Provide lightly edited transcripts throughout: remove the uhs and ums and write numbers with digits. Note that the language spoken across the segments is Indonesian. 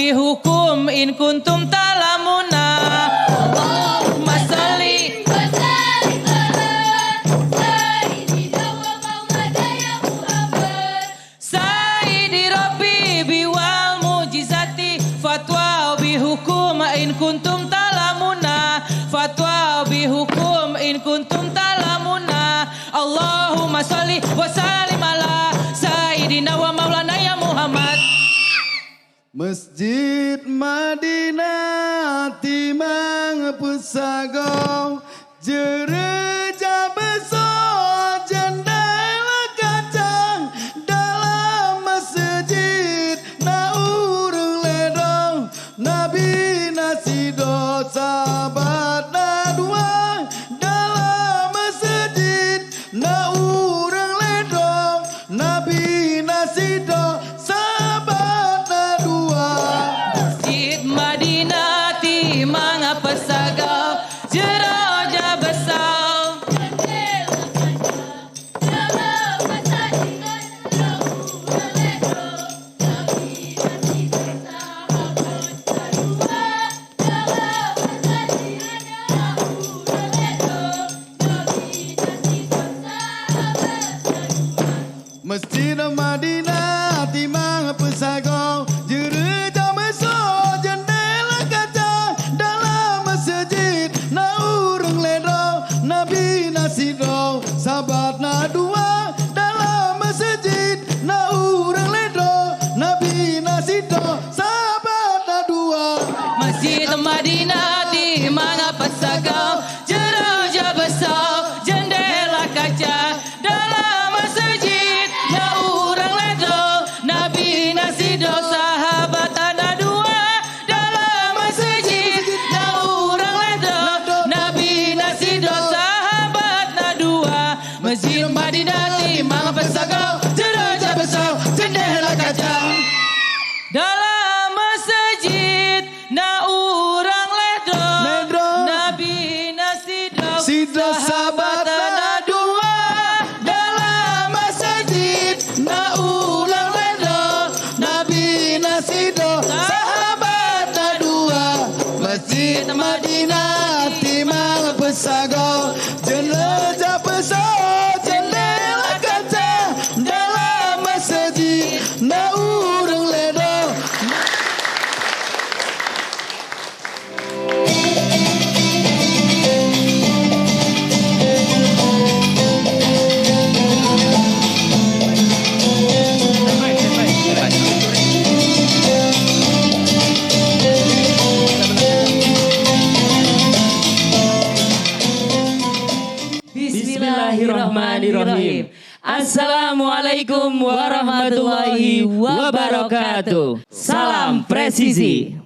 bihukum in kuntum talamuna. Allahumma salli Sayyidi Rabbi biwal mujizati fatwa bihukum in kuntum talamuna. Fatwa bihukum in kuntum talamuna. Allahumma salli wa sallim ala Sayyidina wa maulana ya Muhammad. Masjid Madinah timang pusagong jereja besar jendela kacang dalam masjid na urung ledong Nabi nasido sahabat na dua dalam masjid na urung ledong Nabi nasido sahabat na dua. Masjid Madinah timang pesagau jeroja besar. Masjid Madinah timang pesagong jereja besar jendela kaca dalam masjid na urung ledo Nabi nasido sahabat na dua dalam masjid na urung ledo Nabi nasido sahabat na dua. Masjid Madinah timang pesagau jeroja besar jendela kaca dalam masjid na urang ledo Nabi nasido sahabat ana dua dalam masjid na urang ledo Nabi nasido sahabat na dua. Masjid Madinah timang pesagau jeroja besar jendela kaca dalam masjid na urang ledo Nabi nasido sahabat ana dua dalam masjid na ulang ledo Nabi nasido sahabat na dua. Masjid Madinah timang pesagong jereja besar jendela kaca dalam masjid na urung ledo. Bismillahirrahmanirrahim. Assalamualaikum warahmatullahi wabarakatuh. Salam presisi.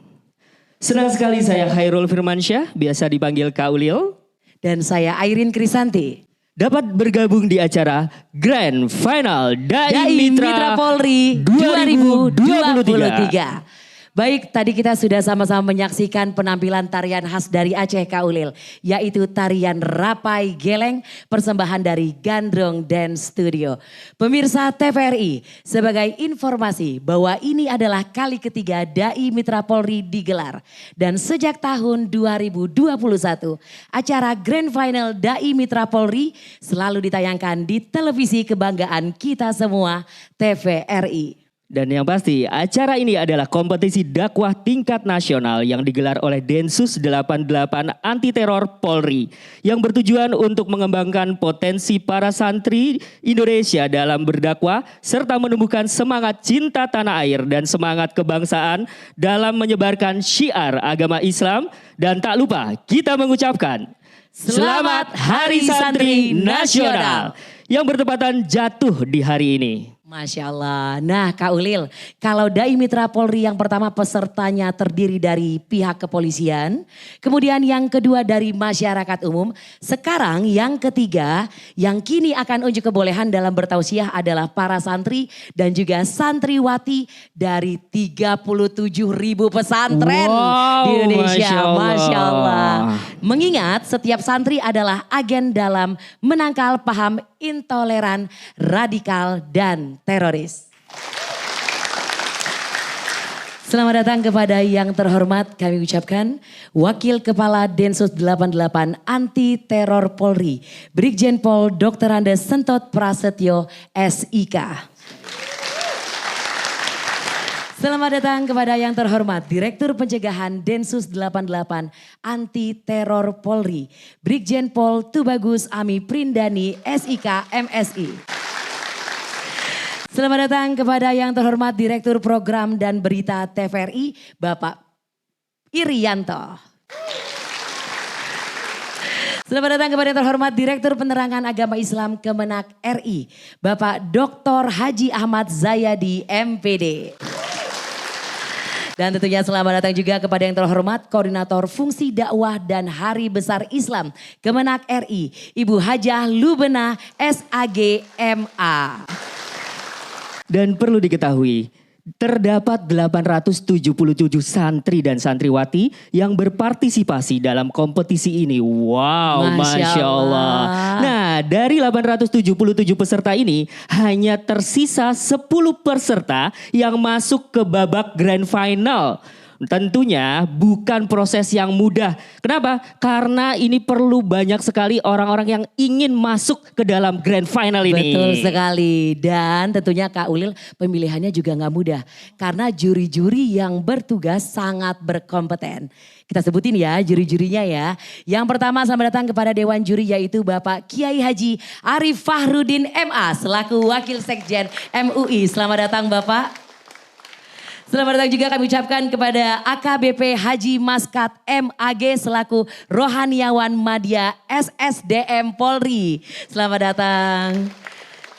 Senang sekali saya Khairul Firmansyah, biasa dipanggil Kaulil. Dan saya Airin Krisanti. Dapat bergabung di acara Grand Final Dai Mitra Polri 2023. Baik, tadi kita sudah sama-sama menyaksikan penampilan tarian khas dari Aceh Kaulil, yaitu tarian Rapai Geleng, persembahan dari Gandrung Dance Studio. Pemirsa TVRI, sebagai informasi bahwa ini adalah kali ketiga Dai Mitra Polri digelar. Dan sejak tahun 2021, acara Grand Final Dai Mitra Polri selalu ditayangkan di televisi kebanggaan kita semua, TVRI. Dan yang pasti acara ini adalah kompetisi dakwah tingkat nasional yang digelar oleh Densus 88 Anti Teror Polri yang bertujuan untuk mengembangkan potensi para santri Indonesia dalam berdakwah serta menumbuhkan semangat cinta tanah air dan semangat kebangsaan dalam menyebarkan syiar agama Islam. Dan tak lupa kita mengucapkan Selamat Hari Santri Nasional yang bertepatan jatuh di hari ini. Masya Allah. Nah Kak Ulil, kalau Dai Mitra Polri yang pertama pesertanya terdiri dari pihak kepolisian, kemudian yang kedua dari masyarakat umum, sekarang yang ketiga yang kini akan unjuk kebolehan dalam bertausiah adalah para santri dan juga santriwati dari 37.000 pesantren di Indonesia. Masya Allah. Mengingat setiap santri adalah agen dalam menangkal paham intoleran, radikal, dan teroris. Selamat datang kepada yang terhormat kami ucapkan Wakil Kepala Densus 88 Anti Teror Polri, Brigjen Pol Dr. Andes Sentot Prasetyo SIK. Selamat datang kepada yang terhormat Direktur Pencegahan Densus 88 Anti Teror Polri, Brigjen Pol Tubagus Ami Prindani SIK MSI. Selamat datang kepada yang terhormat Direktur Program dan Berita TVRI, Bapak Irianto. Selamat datang kepada yang terhormat Direktur Penerangan Agama Islam Kemenak RI, Bapak Dr. Haji Ahmad Zayadi MPD. Dan tentunya selamat datang juga kepada yang terhormat Koordinator Fungsi Dakwah dan Hari Besar Islam Kemenak RI, Ibu Hajah Lubena SAG MA. Dan perlu diketahui, terdapat 877 santri dan santriwati yang berpartisipasi dalam kompetisi ini. Wow, Masya Allah. Nah, dari 877 peserta ini hanya tersisa 10 peserta yang masuk ke babak grand final. Tentunya bukan proses yang mudah. Kenapa? Karena ini perlu banyak sekali orang-orang yang ingin masuk ke dalam grand final ini. Betul sekali. Dan tentunya Kak Ulil pemilihannya juga gak mudah. Karena juri-juri yang bertugas sangat berkompeten. Kita sebutin ya juri-jurinya ya. Yang pertama selamat datang kepada Dewan Juri yaitu Bapak Kiai Haji Arif Fahrudin MA selaku Wakil Sekjen MUI. Selamat datang Bapak. Selamat datang juga kami ucapkan kepada AKBP Haji Maskat MAG selaku Rohaniawan Madya SSDM Polri. Selamat datang.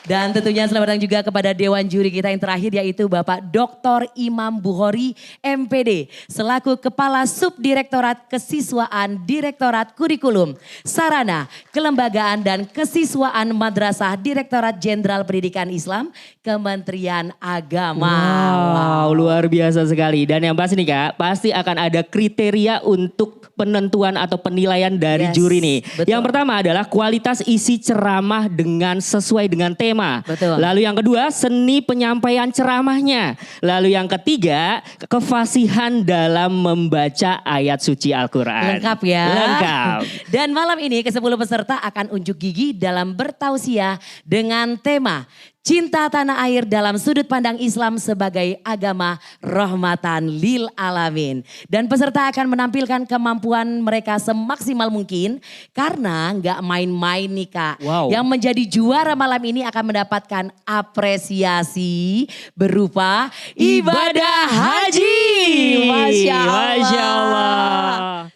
Dan tentunya selamat datang juga kepada Dewan Juri kita yang terakhir yaitu Bapak Dr. Imam Bukhori MPD selaku Kepala Subdirektorat Kesiswaan Direktorat Kurikulum, Sarana, Kelembagaan dan Kesiswaan Madrasah Direktorat Jenderal Pendidikan Islam Kementerian Agama. Wow, luar biasa sekali. Dan yang pasti nih Kak, pasti akan ada kriteria untuk penentuan atau penilaian dari juri nih. Betul. Yang pertama adalah kualitas isi ceramah dengan sesuai dengan tema. Betul. Lalu yang kedua, seni penyampaian ceramahnya. Lalu yang ketiga, kefasihan dalam membaca ayat suci Al-Quran. Lengkap ya. Lengkap. Dan malam ini ke-10 peserta akan unjuk gigi dalam bertausiah dengan tema Cinta Tanah Air dalam Sudut Pandang Islam sebagai Agama Rahmatan Lil Alamin. Dan peserta akan menampilkan kemampuan mereka semaksimal mungkin karena nggak main-main nih Kak. Wow. Yang menjadi juara malam ini akan mendapatkan apresiasi berupa ibadah haji. Masya Allah. Masya Allah.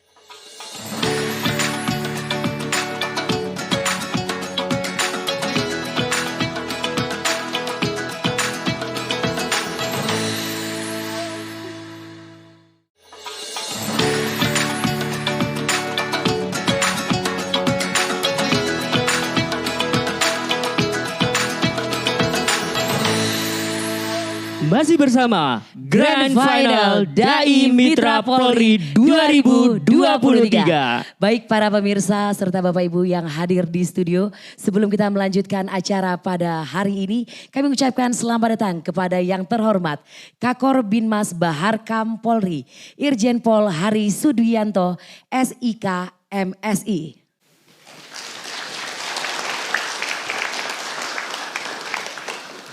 Masih bersama Grand Final Dai Mitra Polri 2023. Baik para pemirsa serta Bapak Ibu yang hadir di studio. Sebelum kita melanjutkan acara pada hari ini. Kami ucapkan selamat datang kepada yang terhormat Kakor Binmas Baharkam Polri, Irjen Pol Hari Suduyanto SIK MSI.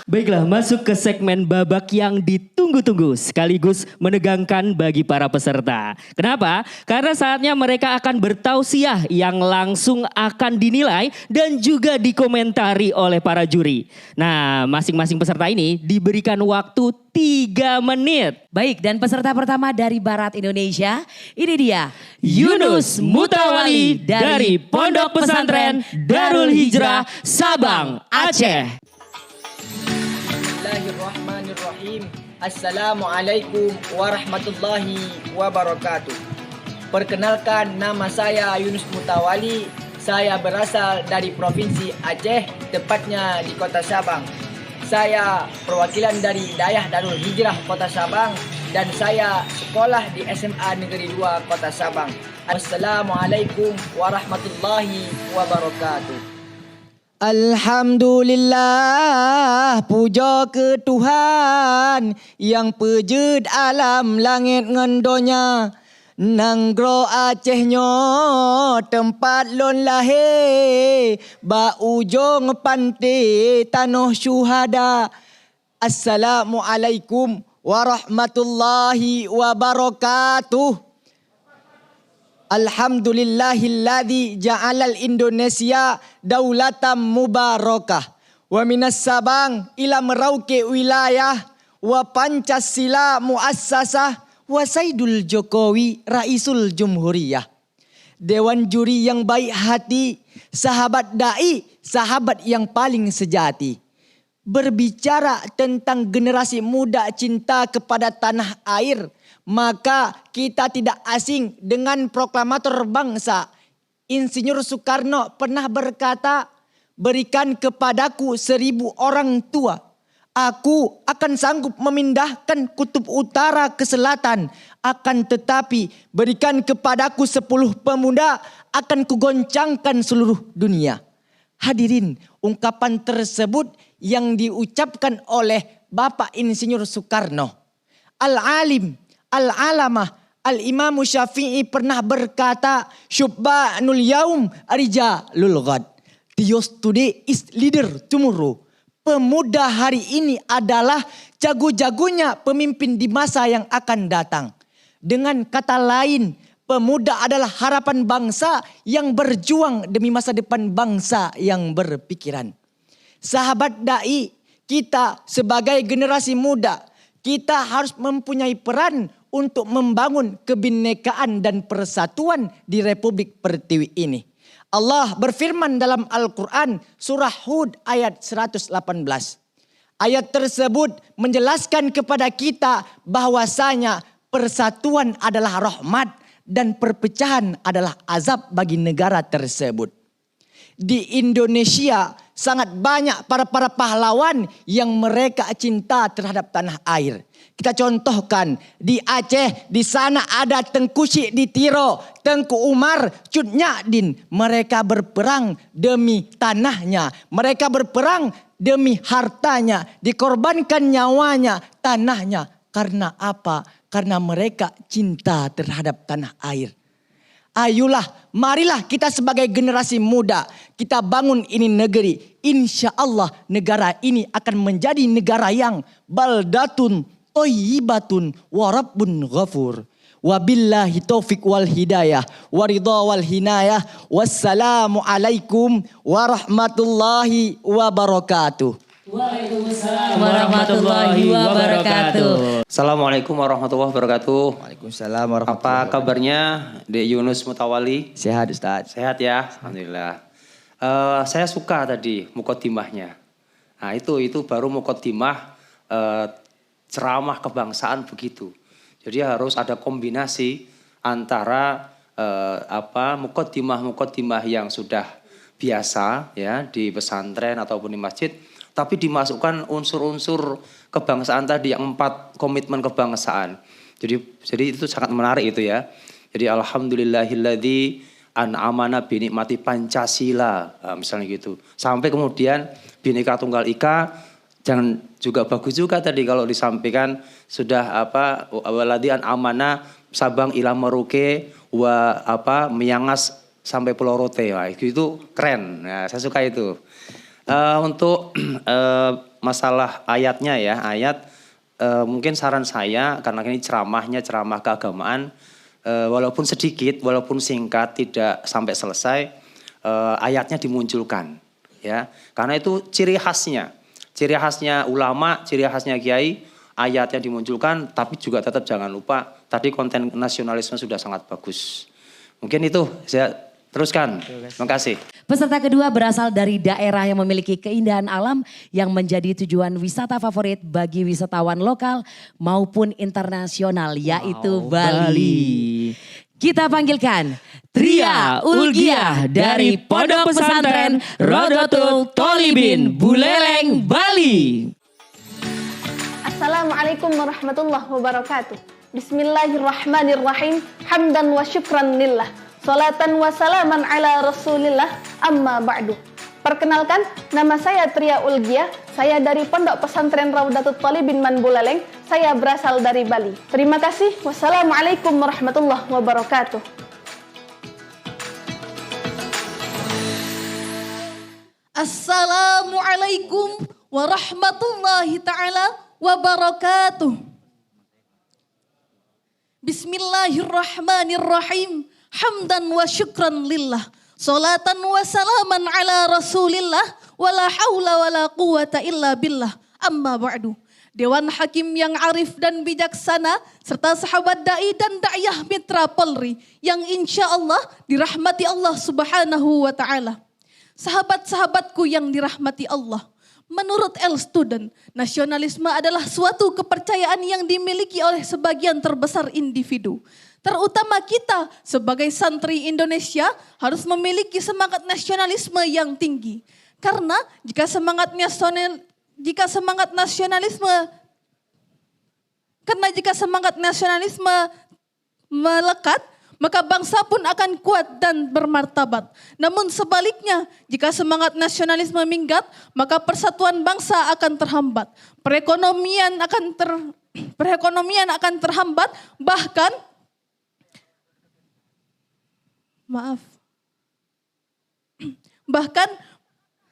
Baiklah, masuk ke segmen babak yang ditunggu-tunggu sekaligus menegangkan bagi para peserta. Kenapa? Karena saatnya mereka akan bertausiah yang langsung akan dinilai dan juga dikomentari oleh para juri. Nah, masing-masing peserta ini diberikan waktu 3 menit. Baik, dan peserta pertama dari Barat Indonesia, ini dia Yunus Mutawali dari Pondok Pesantren Darul Hijrah Sabang, Aceh. Bismillahirrahmanirrahim. Assalamualaikum warahmatullahi wabarakatuh. Perkenalkan, nama saya Yunus Mutawali. Saya berasal dari Provinsi Aceh, tepatnya di Kota Sabang. Saya perwakilan dari Dayah Darul Hijrah Kota Sabang dan saya sekolah di SMA Negeri 2 Kota Sabang. Assalamualaikum warahmatullahi wabarakatuh. Alhamdulillah, puja ke Tuhan yang pejud alam langit ngendonya. Nanggro Acehnya tempat lon lahir, ba ujung pantai tanah syuhada. Assalamualaikum warahmatullahi wabarakatuh. Alhamdulillahilladzi ja'alal Indonesia daulatam mubarakah. Wa minas Sabang ila Merauke wilayah wa Pancasila muassasah wa Saidul Jokowi Raisul Jumhuriyah. Dewan juri yang baik hati, sahabat dai, sahabat yang paling sejati. Berbicara tentang generasi muda cinta kepada tanah air, maka kita tidak asing dengan proklamator bangsa. Insinyur Soekarno pernah berkata, berikan kepadaku 1000 orang tua, aku akan sanggup memindahkan kutub utara ke selatan. Akan tetapi berikan kepadaku 10 pemuda, akan kugoncangkan seluruh dunia. Hadirin, ungkapan tersebut yang diucapkan oleh Bapak Insinyur Soekarno. Al-alim, al-alamah, al-imamu Syafi'i pernah berkata, syubba'nul yaum rijalul ghad. The youth today is leader tomorrow. Pemuda hari ini adalah jago-jagonya pemimpin di masa yang akan datang. Dengan kata lain, pemuda adalah harapan bangsa yang berjuang demi masa depan bangsa yang berpikiran. Sahabat dai, kita sebagai generasi muda, kita harus mempunyai peran untuk membangun kebinekaan dan persatuan di Republik Pertiwi ini. Allah berfirman dalam Al-Quran surah Hud ayat 118. Ayat tersebut menjelaskan kepada kita bahwasanya persatuan adalah rahmat dan perpecahan adalah azab bagi negara tersebut. Di Indonesia sangat banyak para pahlawan yang mereka cinta terhadap tanah air. Kita contohkan di Aceh, di sana ada Tengku Syek Ditiro, Tengku Umar, Cut Nyadin. Mereka berperang demi tanahnya, mereka berperang demi hartanya, dikorbankan nyawanya, tanahnya. Karena apa? Karena mereka cinta terhadap tanah air. Ayolah, marilah kita sebagai generasi muda, kita bangun ini negeri. Insya Allah negara ini akan menjadi negara yang baldatun thayyibatun wa rabbun ghafur. Wabillahi taufiq wal hidayah, waridha wal hinayah. Wassalamu alaikum warahmatullahi wabarakatuh. Waalaikumsalam warahmatullahi wabarakatuh. Assalamualaikum warahmatullahi wabarakatuh. Waalaikumsalam warahmatullahi Apa kabarnya Dek Yunus Mutawali? Sehat Ustaz. Sehat ya, alhamdulillah. Saya suka tadi mukodimahnya. Nah itu baru mukodimah ceramah kebangsaan begitu. Jadi harus ada kombinasi antara mukodimah yang sudah biasa ya di pesantren ataupun di masjid, tapi dimasukkan unsur-unsur kebangsaan tadi yang 4 komitmen kebangsaan. Jadi itu sangat menarik itu ya. Jadi alhamdulillahilladzi an'amana binikmati Pancasila, misalnya gitu. Sampai kemudian Bhinneka Tunggal Ika, jangan juga bagus juga tadi kalau disampaikan sudah waladzi an'amana Sabang ila Merauke Miangas sampai Pulau Rote. Wah, itu keren. Nah, saya suka itu. Untuk masalah ayatnya ya, mungkin saran saya karena ini ceramah keagamaan, walaupun sedikit, walaupun singkat, tidak sampai selesai, ayatnya dimunculkan, ya, karena itu ciri khasnya ulama, ciri khasnya kiai, ayatnya dimunculkan, tapi juga tetap jangan lupa tadi konten nasionalisme sudah sangat bagus. Mungkin itu saya teruskan. Terima kasih. Peserta kedua berasal dari daerah yang memiliki keindahan alam yang menjadi tujuan wisata favorit bagi wisatawan lokal maupun internasional, yaitu Bali. Kita panggilkan Tria Ulgiah dari Pondok Pesantren Rodotul Tolibin, Buleleng, Bali. Assalamualaikum warahmatullahi wabarakatuh. Bismillahirrahmanirrahim. Hamdan wa syukran lillah. Salatan wa salaman ala rasulillah, amma ba'du. Perkenalkan, nama saya Tria Ulgia. Saya dari Pondok Pesantren Raudatul Thalibin Man Buleleng. Saya berasal dari Bali. Terima kasih. Wassalamualaikum warahmatullahi wabarakatuh. Assalamualaikum warahmatullahi ta'ala wabarakatuh. Bismillahirrahmanirrahim. Hamdan wa syukran lillah. Salatan wa salaman ala rasulillah. Wala hawla wala quwata illa billah. Amma ba'du. Dewan Hakim yang arif dan bijaksana, serta sahabat da'i dan da'iyah mitra Polri, yang insya Allah dirahmati Allah subhanahu wa ta'ala. Sahabat-sahabatku yang dirahmati Allah. Menurut El Student, nasionalisme adalah suatu kepercayaan yang dimiliki oleh sebagian terbesar individu. Terutama kita sebagai santri Indonesia harus memiliki semangat nasionalisme yang tinggi. Karena jika semangat nasionalisme melekat, maka bangsa pun akan kuat dan bermartabat. Namun sebaliknya, jika semangat nasionalisme minggat, maka persatuan bangsa akan terhambat. Perekonomian akan terhambat, bahkan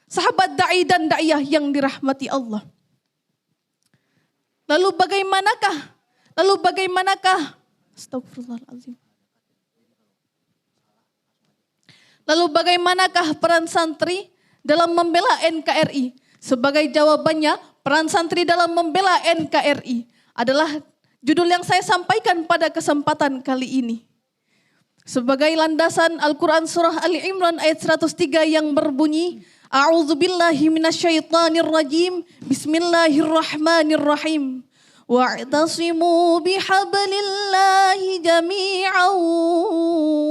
sahabat da'i dan da'iyah yang dirahmati Allah. Lalu bagaimanakah? Astagfirullahaladzim. Lalu bagaimanakah peran santri dalam membela NKRI? Sebagai jawabannya, peran santri dalam membela NKRI adalah judul yang saya sampaikan pada kesempatan kali ini. Sebagai landasan Al-Quran Surah Ali Imran ayat 103 yang berbunyi, A'udzubillahi minasyaitonirrajim, Bismillahirrahmanirrahim. Wa'tasimu bihablillahi jami'an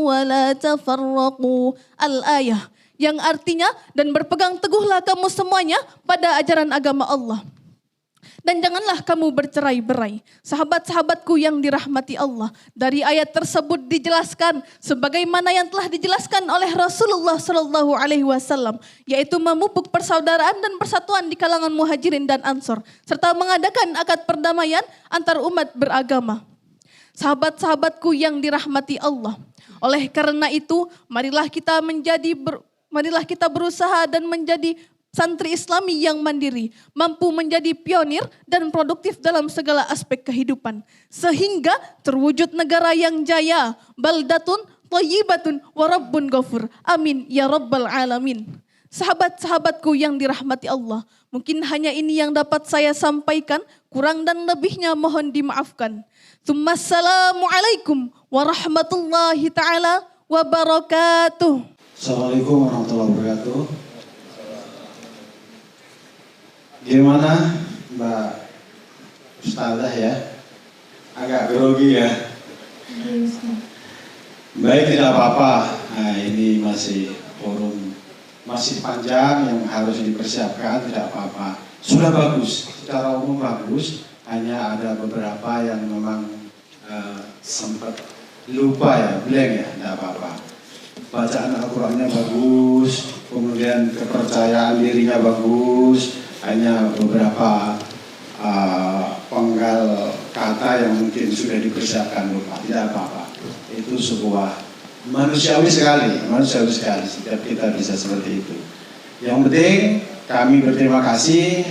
wa la tafarraqu. Al-ayah, yang artinya, dan berpegang teguhlah kamu semuanya pada ajaran agama Allah. Dan janganlah kamu bercerai-berai. Sahabat-sahabatku yang dirahmati Allah. Dari ayat tersebut dijelaskan sebagaimana yang telah dijelaskan oleh Rasulullah SAW, yaitu memupuk persaudaraan dan persatuan di kalangan muhajirin dan ansor, serta mengadakan akad perdamaian antar umat beragama. Sahabat-sahabatku yang dirahmati Allah. Oleh karena itu, marilah kita berusaha dan menjadi santri Islami yang mandiri, mampu menjadi pionir dan produktif dalam segala aspek kehidupan. Sehingga terwujud negara yang jaya, baldatun, thayyibatun, wa rabbun ghafur. Amin, ya rabbal alamin. Sahabat-sahabatku yang dirahmati Allah, mungkin hanya ini yang dapat saya sampaikan, kurang dan lebihnya mohon dimaafkan. Assalamualaikum warahmatullahi ta'ala wabarakatuh. Assalamualaikum warahmatullahi wabarakatuh. Gimana Mbak Ustazah ya? Agak grogi ya? Baik, tidak apa-apa. Nah, ini masih forum masih panjang yang harus dipersiapkan, tidak apa-apa. Sudah bagus, secara umum bagus. Hanya ada beberapa yang memang sempat lupa ya, blank ya, tidak apa-apa. Bacaan Al-Qurannya bagus, kemudian kepercayaan dirinya bagus. Hanya beberapa penggal kata yang mungkin sudah dipersiapkan lupa, tidak apa-apa. Itu sebuah manusiawi sekali. Setiap kita bisa seperti itu. Yang penting kami berterima kasih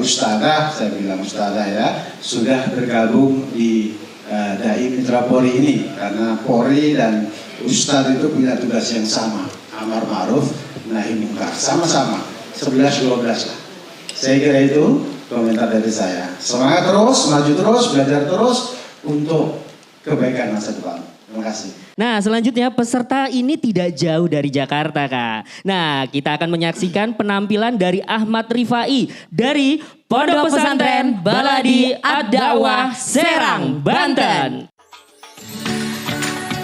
Ustazah, saya bilang Ustazah ya, sudah bergabung di Dai Mitra Polri ini, karena Polri dan Ustadz itu punya tugas yang sama, amar ma'ruf nahi mungkar, sama-sama 11-12 lah. Saya kira itu komentar dari saya. Semangat terus, maju terus, belajar terus untuk kebaikan masa depan. Terima kasih. Nah, selanjutnya peserta ini tidak jauh dari Jakarta, Kak. Nah, kita akan menyaksikan penampilan dari Ahmad Rifai dari Pondok Pesantren Baladi Ad-Da'wah Serang, Banten.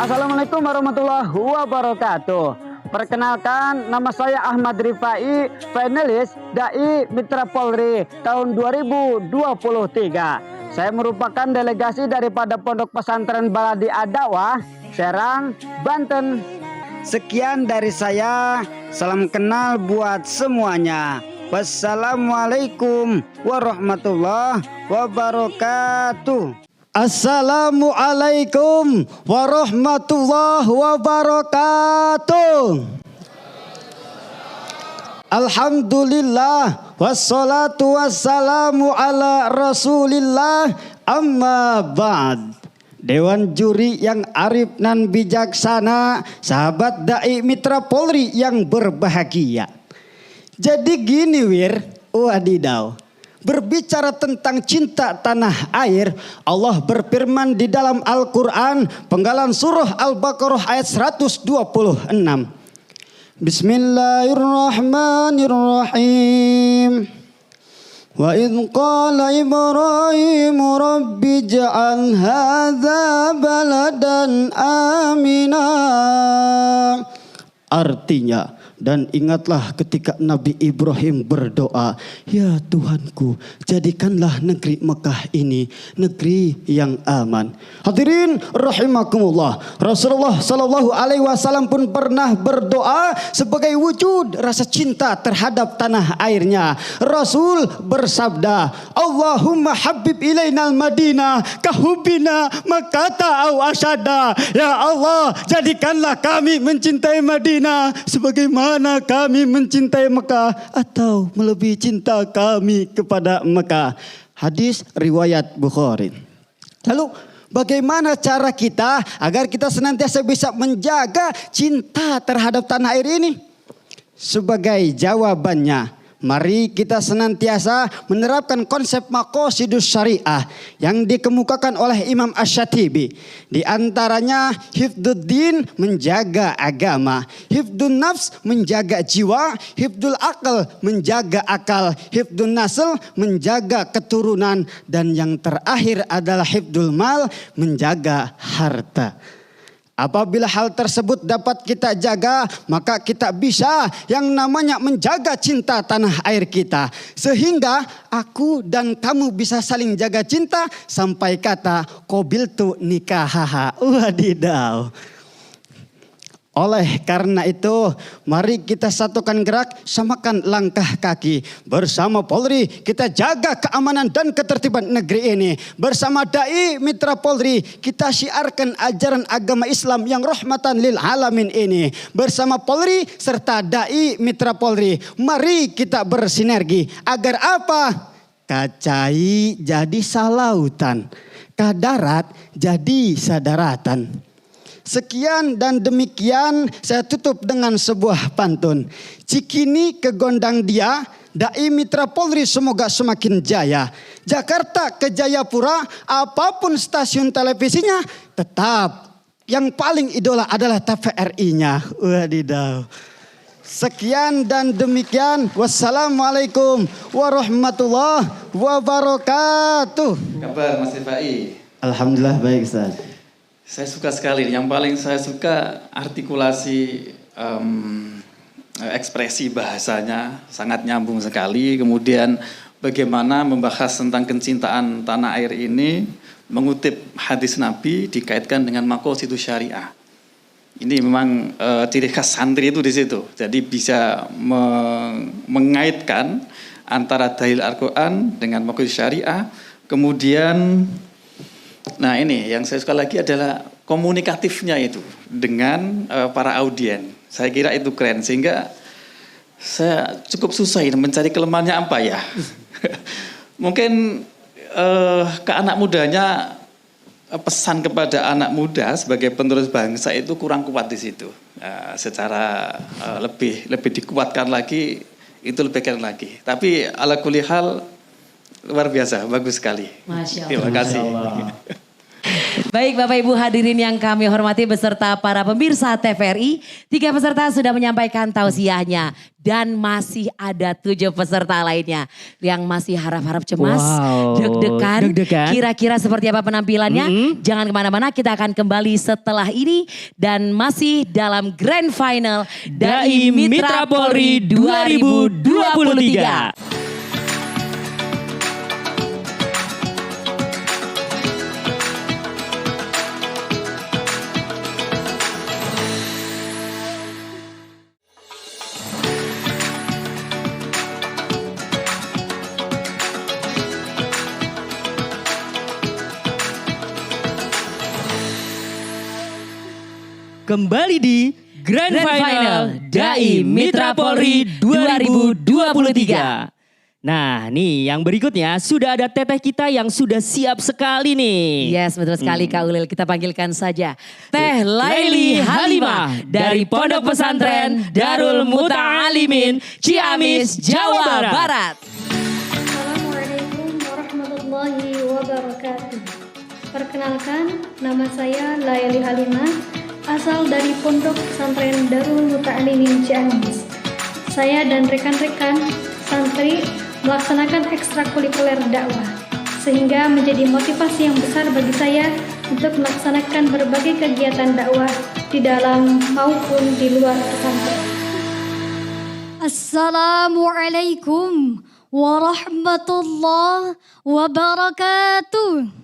Assalamualaikum warahmatullahi wabarakatuh. Perkenalkan, nama saya Ahmad Rifai, finalis Dai Mitra Polri tahun 2023. Saya merupakan delegasi daripada Pondok Pesantren Baladi Ad-Da'wah Serang, Banten. Sekian dari saya, salam kenal buat semuanya. Wassalamualaikum warahmatullahi wabarakatuh. Assalamualaikum warahmatullahi wabarakatuh. Alhamdulillah wassalatu wassalamu ala rasulillah amma ba'd. Dewan juri yang arif dan bijaksana, sahabat dai mitra Polri yang berbahagia. Jadi gini Wir, wadidaw. Berbicara tentang cinta tanah air, Allah berfirman di dalam Al-Quran, penggalan surah Al-Baqarah ayat 126. Bismillahirrahmanirrahim. Wa idh qala Ibrahim rabbi ja'al hadza baladan amina. Artinya, dan ingatlah ketika Nabi Ibrahim berdoa, ya Tuhanku, jadikanlah negeri Mekah ini negeri yang aman. Hadirin rahimakumullah, Rasulullah Shallallahu Alaihi Wasallam pun pernah berdoa sebagai wujud rasa cinta terhadap tanah airnya. Rasul bersabda, Allahumma habib ilainal Madinah kahubina makata au asyada. Ya Allah, jadikanlah kami mencintai Madinah sebagaimana kami mencintai Mekah atau melebihi cinta kami kepada Mekah. Hadis riwayat Bukhari. Lalu bagaimana cara kita agar kita senantiasa bisa menjaga cinta terhadap tanah air ini? Sebagai jawabannya, mari kita senantiasa menerapkan konsep maqasidus syariah yang dikemukakan oleh Imam Asy-Syatibi. Di antaranya hifdzuddin, menjaga agama, hifdzun nafs, menjaga jiwa, hifdzul akal, menjaga akal, hifdzun nasl, menjaga keturunan, dan yang terakhir adalah hifdzul mal, menjaga harta. Apabila hal tersebut dapat kita jaga, maka kita bisa yang namanya menjaga cinta tanah air kita. Sehingga aku dan kamu bisa saling jaga cinta sampai kata qabiltu nikahaha. Wadidaw. Oleh karena itu, mari kita satukan gerak, samakan langkah kaki. Bersama Polri kita jaga keamanan dan ketertiban negeri ini. Bersama dai mitra Polri kita syiarkan ajaran agama Islam yang rahmatan lil alamin ini. Bersama Polri serta dai mitra Polri, mari kita bersinergi. Agar apa? Kacai jadi salautan, kadarat jadi sadaratan. Sekian dan demikian saya tutup dengan sebuah pantun. Cikini ke Gondang Dia, dai mitra Polri semoga semakin jaya. Jakarta ke Jayapura, apapun stasiun televisinya, tetap yang paling idola adalah TVRI-nya. Wadidaw. Sekian dan demikian. Wassalamualaikum warahmatullahi wabarakatuh. Kabar Mas Rifai? Alhamdulillah baik Ustaz. Saya suka sekali. Yang paling saya suka artikulasi ekspresi bahasanya sangat nyambung sekali. Kemudian bagaimana membahas tentang kecintaan tanah air ini, mengutip hadis Nabi dikaitkan dengan maqasidus syariah. Ini memang ciri khas santri itu di situ. Jadi bisa mengaitkan antara dalil Al-Quran dengan maqasidus syariah. Kemudian nah ini yang saya suka lagi adalah komunikatifnya itu dengan para audien. Saya kira itu keren sehingga saya cukup susah ini mencari kelemahannya apa ya. Mungkin ke anak mudanya, pesan kepada anak muda sebagai penerus bangsa itu kurang kuat di situ. Secara lebih dikuatkan lagi, itu lebih keren lagi. Tapi ala kulli hal luar biasa, bagus sekali. Masya Allah. Terima kasih. Baik Bapak Ibu hadirin yang kami hormati beserta para pemirsa TVRI, 3 peserta sudah menyampaikan tausiahnya dan masih ada 7 peserta lainnya yang masih harap-harap cemas, deg-degan, kira-kira seperti apa penampilannya. Jangan kemana-mana, kita akan kembali setelah ini dan masih dalam Grand Final Dai Mitra Polri 2023. kembali di Grand Final Dai Mitra Polri 2023. Nah nih yang berikutnya sudah ada teteh kita yang sudah siap sekali nih. Yes, betul sekali Kak Ulil. Kita panggilkan saja Teh Laili Halimah dari Pondok Pesantren Darul Muta'alimin, Ciamis, Jawa Barat. Assalamualaikum warahmatullahi wabarakatuh. Perkenalkan, nama saya Laili Halimah, asal dari Pondok Pesantren Darul Muta'alimin Ciamis. Saya dan rekan-rekan santri melaksanakan ekstrakurikuler dakwah, sehingga menjadi motivasi yang besar bagi saya untuk melaksanakan berbagai kegiatan dakwah di dalam maupun di luar pesantren. Assalamualaikum warahmatullahi wabarakatuh.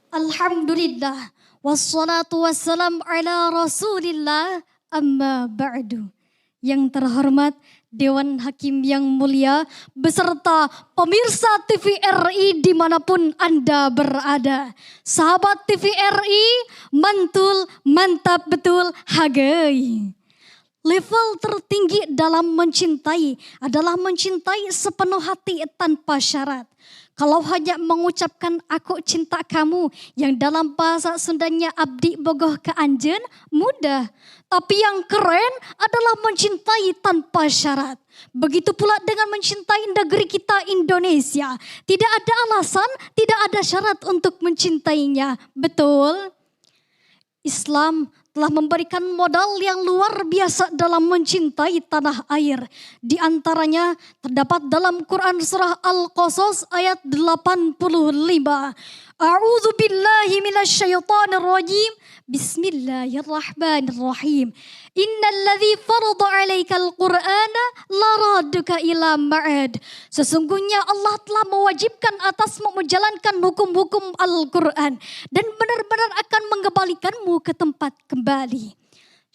Alhamdulillah wassalatu wassalam ala rasulillah amma ba'du. Yang terhormat Dewan Hakim yang mulia beserta pemirsa TVRI dimanapun Anda berada. Sahabat TVRI, mantul, mantap betul, hagai. Level tertinggi dalam mencintai adalah mencintai sepenuh hati tanpa syarat. Kalau hanya mengucapkan aku cinta kamu yang dalam bahasa Sundanya abdi bogoh ke anjen mudah. Tapi yang keren adalah mencintai tanpa syarat. Begitu pula dengan mencintai negeri kita Indonesia. Tidak ada alasan, tidak ada syarat untuk mencintainya. Betul? Islam telah memberikan modal yang luar biasa dalam mencintai tanah air. Di antaranya terdapat dalam Quran surah Al-Qasas ayat 85. A'udzu billahi minasyaitonir rajim. Bismillahirrahmanirrahim. Innal ladzi farada 'alaikal Qur'ana laraduka ila ma'ad. Sesungguhnya Allah telah mewajibkan atasmu menjalankan hukum-hukum Al-Qur'an dan benar-benar akan mengembalikanmu ke tempat kembali.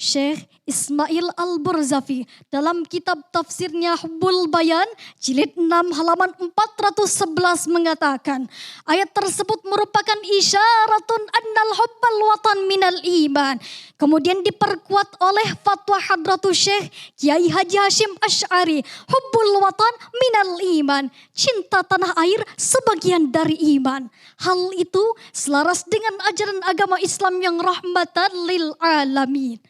Syekh Ismail Al-Burzafi dalam kitab tafsirnya Hubbul Bayan jilid 6 halaman 411 mengatakan ayat tersebut merupakan isyaratun annal hubbal watan minal iman. Kemudian diperkuat oleh fatwa Hadratus Syekh Kiai Haji Hashim Asy'ari, hubbul watan minal iman, cinta tanah air sebagian dari iman. Hal itu selaras dengan ajaran agama Islam yang rahmatan lil alamin.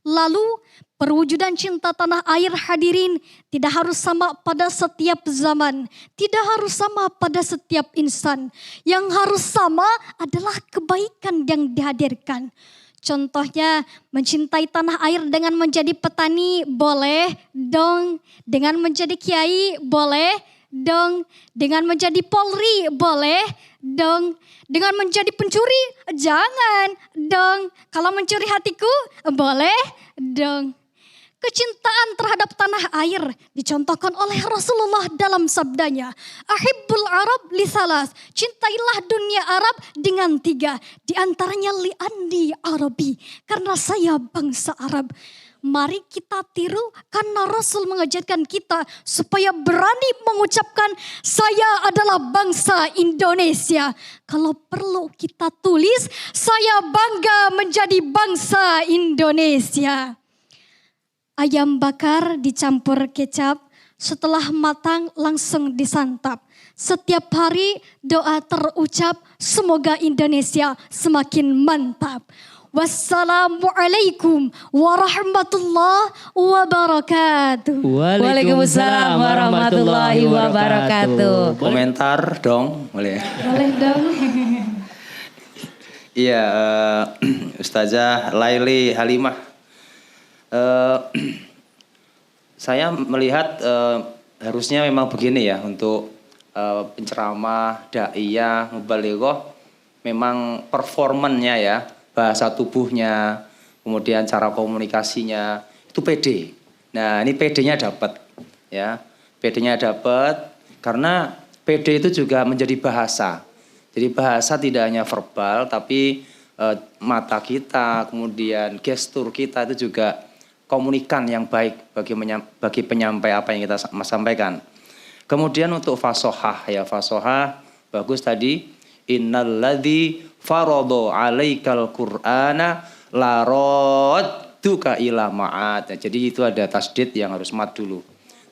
Lalu perwujudan cinta tanah air hadirin tidak harus sama pada setiap zaman. Tidak harus sama pada setiap insan. Yang harus sama adalah kebaikan yang dihadirkan. Contohnya mencintai tanah air dengan menjadi petani boleh dong. Dengan menjadi kiai boleh dong. Dengan menjadi polri boleh dong. Dengan menjadi pencuri jangan dong. Kalau mencuri hatiku boleh dong. Kecintaan terhadap tanah air dicontohkan oleh Rasulullah dalam sabdanya. Ahibbul Arab li salas. Cintailah dunia Arab dengan 3. Di antaranya li andi Arabi. Karena saya bangsa Arab. Mari kita tiru karena Rasul mengajarkan kita supaya berani mengucapkan saya adalah bangsa Indonesia. Kalau perlu kita tulis saya bangga menjadi bangsa Indonesia. Ayam bakar dicampur kecap, setelah matang langsung disantap. Setiap hari doa terucap semoga Indonesia semakin mantap. Wassalamualaikum warahmatullahi wabarakatuh. Waalaikumsalam warahmatullahi wabarakatuh. Komentar dong, boleh? Boleh dong. Iya, Ustazah Laili Halimah. Saya melihat harusnya memang begini ya untuk penceramah, daiyah, mubalighah memang performannya ya. Bahasa tubuhnya, kemudian cara komunikasinya itu pede. Nah ini PD-nya dapat, ya PD-nya dapat karena PD itu juga menjadi bahasa. Jadi bahasa tidak hanya verbal, tapi mata kita, kemudian gestur kita itu juga komunikan yang baik bagi penyampai apa yang kita sampaikan. Kemudian untuk fasohah ya fasohah bagus tadi. innalladzi farada 'alaikal qur'ana laradduka ila ma'ad. Jadi itu ada tasdid yang harus mat dulu.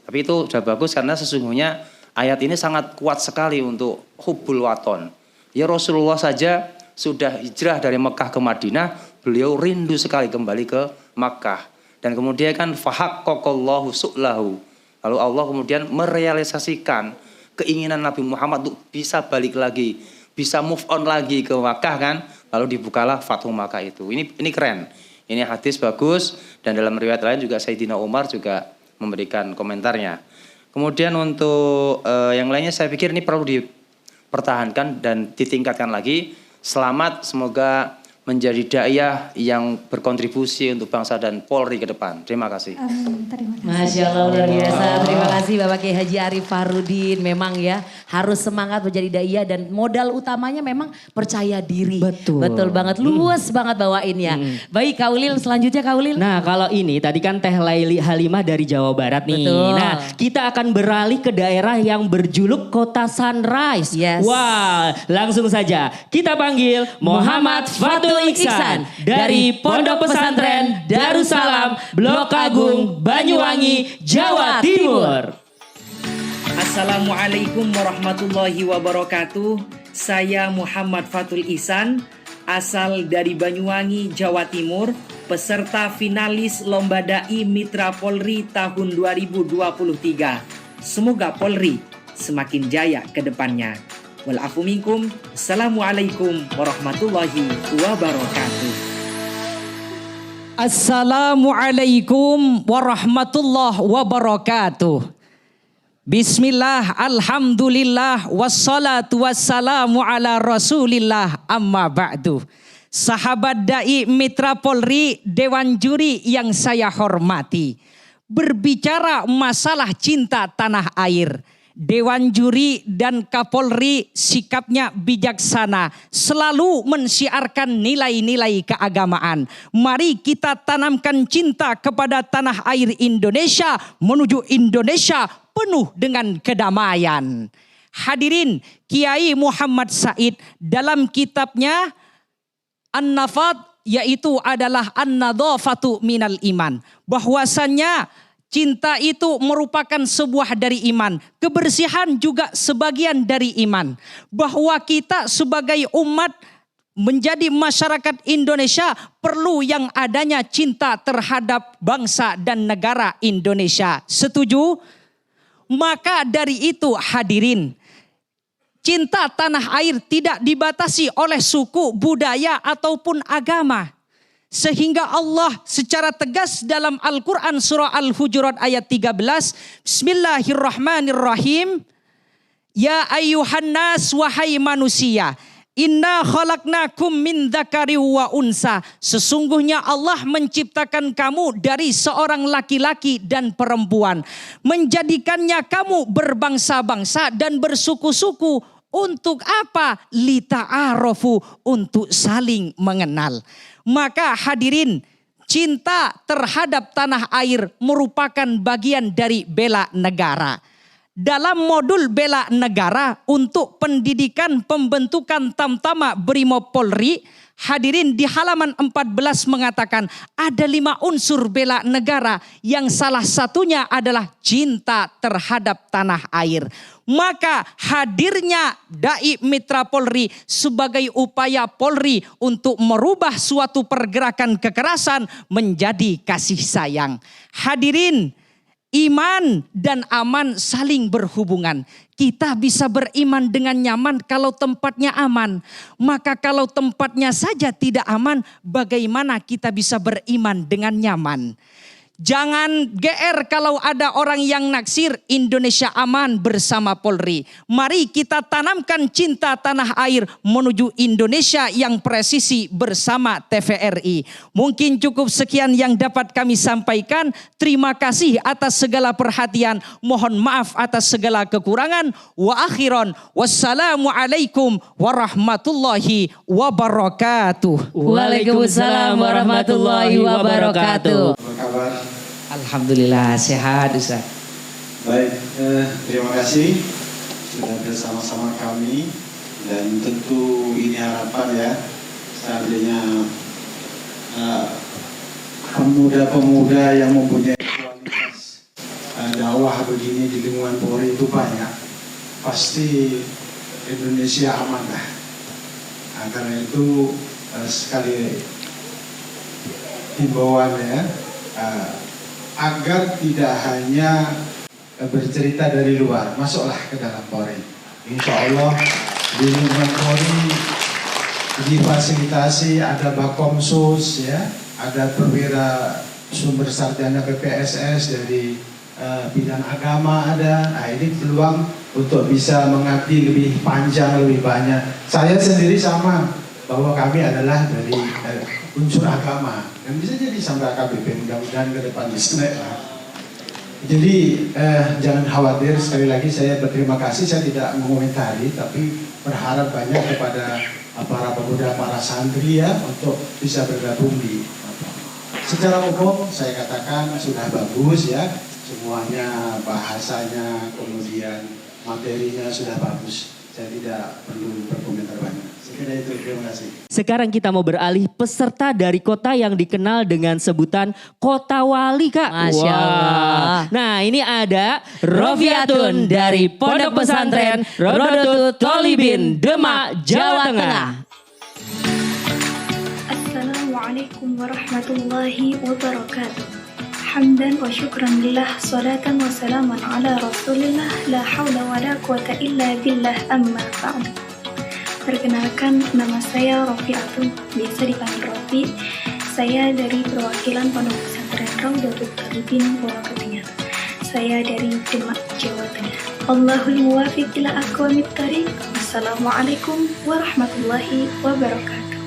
Tapi itu sudah bagus karena sesungguhnya ayat ini sangat kuat sekali untuk hubbul waton. Ya Rasulullah saja sudah hijrah dari Mekah ke Madinah, beliau rindu sekali kembali ke Makkah. Dan kemudian kan fahaqqaqallahu su'lahu. Lalu Allah kemudian merealisasikan keinginan Nabi Muhammad untuk bisa balik lagi, bisa move on lagi ke Makkah kan. Lalu dibukalah Fathu Makkah itu. Ini keren. Ini hadis bagus dan dalam riwayat lain juga Sayyidina Umar juga memberikan komentarnya. Kemudian untuk yang lainnya saya pikir ini perlu dipertahankan dan ditingkatkan lagi. Selamat, semoga menjadi daiyah yang berkontribusi untuk bangsa dan Polri ke depan. Terima kasih. Terima kasih. Masya Allah luar biasa. Terima kasih Bapak Kiai Haji Arif Farudin. Memang ya harus semangat menjadi daiyah dan modal utamanya memang percaya diri. Betul. Betul banget. Luas banget bawainnya. Baik Kak Ulil, selanjutnya Kak Ulil. Nah kalau ini tadi kan Teh Laili Halimah dari Jawa Barat nih. Betul. Nah kita akan beralih ke daerah yang berjuluk Kota Sunrise. Yes. Wah langsung saja kita panggil Muhammad Fatul Iksan dari Pondok Pesantren Darussalam Blok Agung Banyuwangi Jawa Timur. Assalamualaikum warahmatullahi wabarakatuh. Saya Muhammad Fatul Ihsan, asal dari Banyuwangi, Jawa Timur, peserta finalis Lomba Dai Mitra Polri tahun 2023. Semoga Polri semakin jaya ke depannya. Walafu minkum. Assalamualaikum warahmatullahi wabarakatuh. Assalamualaikum warahmatullahi wabarakatuh. Bismillah, alhamdulillah, wassalatu wassalamu ala rasulillah, amma ba'du. Sahabat Dai Mitra Polri, Dewan Juri yang saya hormati. Berbicara masalah cinta tanah air, Dewan Juri dan Kapolri sikapnya bijaksana, selalu mensiarkan nilai-nilai keagamaan. Mari kita tanamkan cinta kepada tanah air Indonesia menuju Indonesia penuh dengan kedamaian. Hadirin, Kiai Muhammad Said dalam kitabnya An-Nafat, yaitu adalah An-Nadhafatu minal iman, bahwasannya cinta itu merupakan sebuah dari iman. Kebersihan juga sebagian dari iman. Bahwa kita sebagai umat menjadi masyarakat Indonesia perlu yang adanya cinta terhadap bangsa dan negara Indonesia. Setuju? Maka dari itu hadirin, cinta tanah air tidak dibatasi oleh suku, budaya ataupun agama. Sehingga Allah secara tegas dalam Al-Quran surah Al-Hujurat ayat 13. Bismillahirrahmanirrahim. Ya ayyuhan nas, wahai manusia. Inna khalaqnakum min dzakari wa unsa. Sesungguhnya Allah menciptakan kamu dari seorang laki-laki dan perempuan. Menjadikannya kamu berbangsa-bangsa dan bersuku-suku. Untuk apa? Lita'arofu, untuk saling mengenal. Maka hadirin, cinta terhadap tanah air merupakan bagian dari bela negara. Dalam modul bela negara untuk pendidikan pembentukan Tamtama Brimob Polri, hadirin di halaman 14 mengatakan ada 5 unsur bela negara yang salah satunya adalah cinta terhadap tanah air. Maka hadirnya Dai Mitra Polri sebagai upaya Polri untuk merubah suatu pergerakan kekerasan menjadi kasih sayang. Hadirin, iman dan aman saling berhubungan. Kita bisa beriman dengan nyaman kalau tempatnya aman. Maka kalau tempatnya saja tidak aman, bagaimana kita bisa beriman dengan nyaman? Jangan GR kalau ada orang yang naksir. Indonesia aman bersama Polri. Mari kita tanamkan cinta tanah air menuju Indonesia yang presisi bersama TVRI. Mungkin cukup sekian yang dapat kami sampaikan. Terima kasih atas segala perhatian. Mohon maaf atas segala kekurangan. Wa akhiran, wassalamualaikum warahmatullahi wabarakatuh. Waalaikumsalam warahmatullahi wabarakatuh. Apa kabar? Alhamdulillah sehat Ustaz. Baik, terima kasih sudah bersama-sama kami Dan tentu ini harapan ya, seandainya pemuda-pemuda yang mempunyai kualitas dakwah begini di lingkungan Polri itu banyak, pasti Indonesia aman lah. Karena itu sekali himbauan ya, agar tidak hanya bercerita dari luar, masuklah ke dalam Polri. Insya Allah di lingkungan Polri difasilitasi, ada Bakomsus ya, ada perwira sumber sarjana PPSS dari bidang agama ada. Nah, ini peluang untuk bisa mengabdi lebih panjang, lebih banyak. Saya sendiri sama, bahwa kami adalah dari unsur agama dan bisa jadi sampai AKBP, mudah-mudahan ke depan bisa naik lah. Jadi jangan khawatir, sekali lagi saya berterima kasih, saya tidak mengomentari, tapi berharap banyak kepada para pemuda, para santri ya, untuk bisa bergabung di secara umum. Saya katakan sudah bagus ya, semuanya, bahasanya, kemudian materinya sudah bagus. Saya tidak perlu berkomentar banyak. Sekira itu, terima kasih. Sekarang kita mau beralih peserta dari kota yang dikenal dengan sebutan Kota Wali, Kak. Masya Allah. Nah, ini ada Rofiatun dari Pondok Pesantren Rodotul Thalibin, Demak, Jawa Tengah. Assalamualaikum warahmatullahi wabarakatuh. Hamdan wa syukran lillah, salatan wa salaman ala rasulillah, la hawla wa la quwata illa billah, amma ba'du. Perkenalkan, nama saya Rofiatun, biasa dipanggil Rofi. Saya dari perwakilan Pondok Pesantren Rodotul Thalibin, Purwokerto. Saya dari Demak, Jawa Tengah. Allahul muwafiq ila aqwamit thariq. Assalamualaikum warahmatullahi wabarakatuh.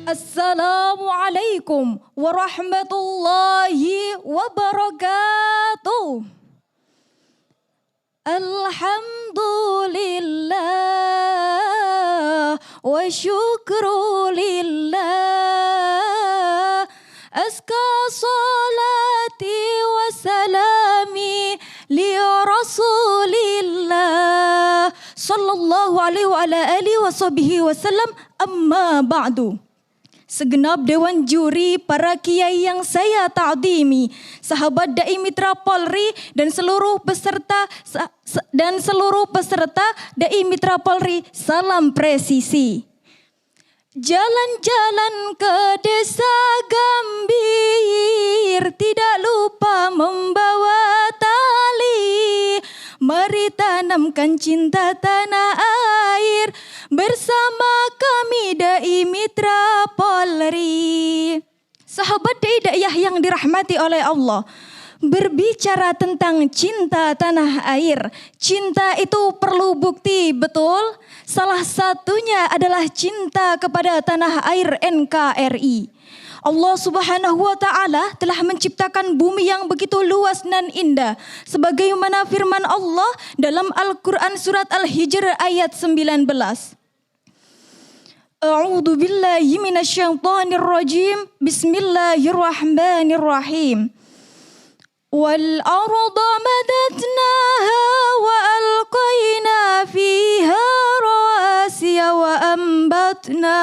Assalamualaikum warahmatullahi wabarakatuh. Alhamdulillah wa syukru lillah. Aska salati wa salami li rasulillah sallallahu alaihi wa ala alihi wa sahbihi wasallam, amma ba'du. Segenap Dewan Juri, para kiai yang saya ta'dimi, sahabat dai mitra Polri dan seluruh peserta dai mitra Polri, salam presisi. Jalan-jalan ke desa Gambir, tidak lupa membawa tali. Mari tanamkan cinta tanah air bersama kami dai mitra Polri. Sahabat dai-daiyah yang dirahmati oleh Allah, berbicara tentang cinta tanah air, cinta itu perlu bukti, betul? Salah satunya adalah cinta kepada tanah air NKRI. Allah Subhanahu wa Ta'ala telah menciptakan bumi yang begitu luas dan indah, sebagaimana firman Allah dalam Al-Quran surat Al-Hijr ayat 19. A'udzu billahi minasyaitonir rajim. Bismillahirrahmanirrahim. Wal arda madatnaha wa alqaina fiha rawasiya wa ambatna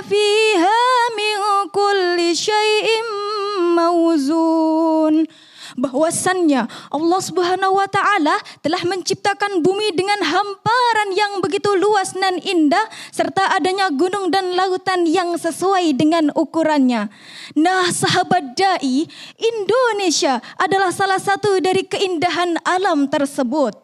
fiha min kulli syai'in mawzun. Bahwasannya Allah Subhanahu wa Ta'ala telah menciptakan bumi dengan hamparan yang begitu luas dan indah, serta adanya gunung dan lautan yang sesuai dengan ukurannya. Nah, sahabat dai, Indonesia adalah salah satu dari keindahan alam tersebut.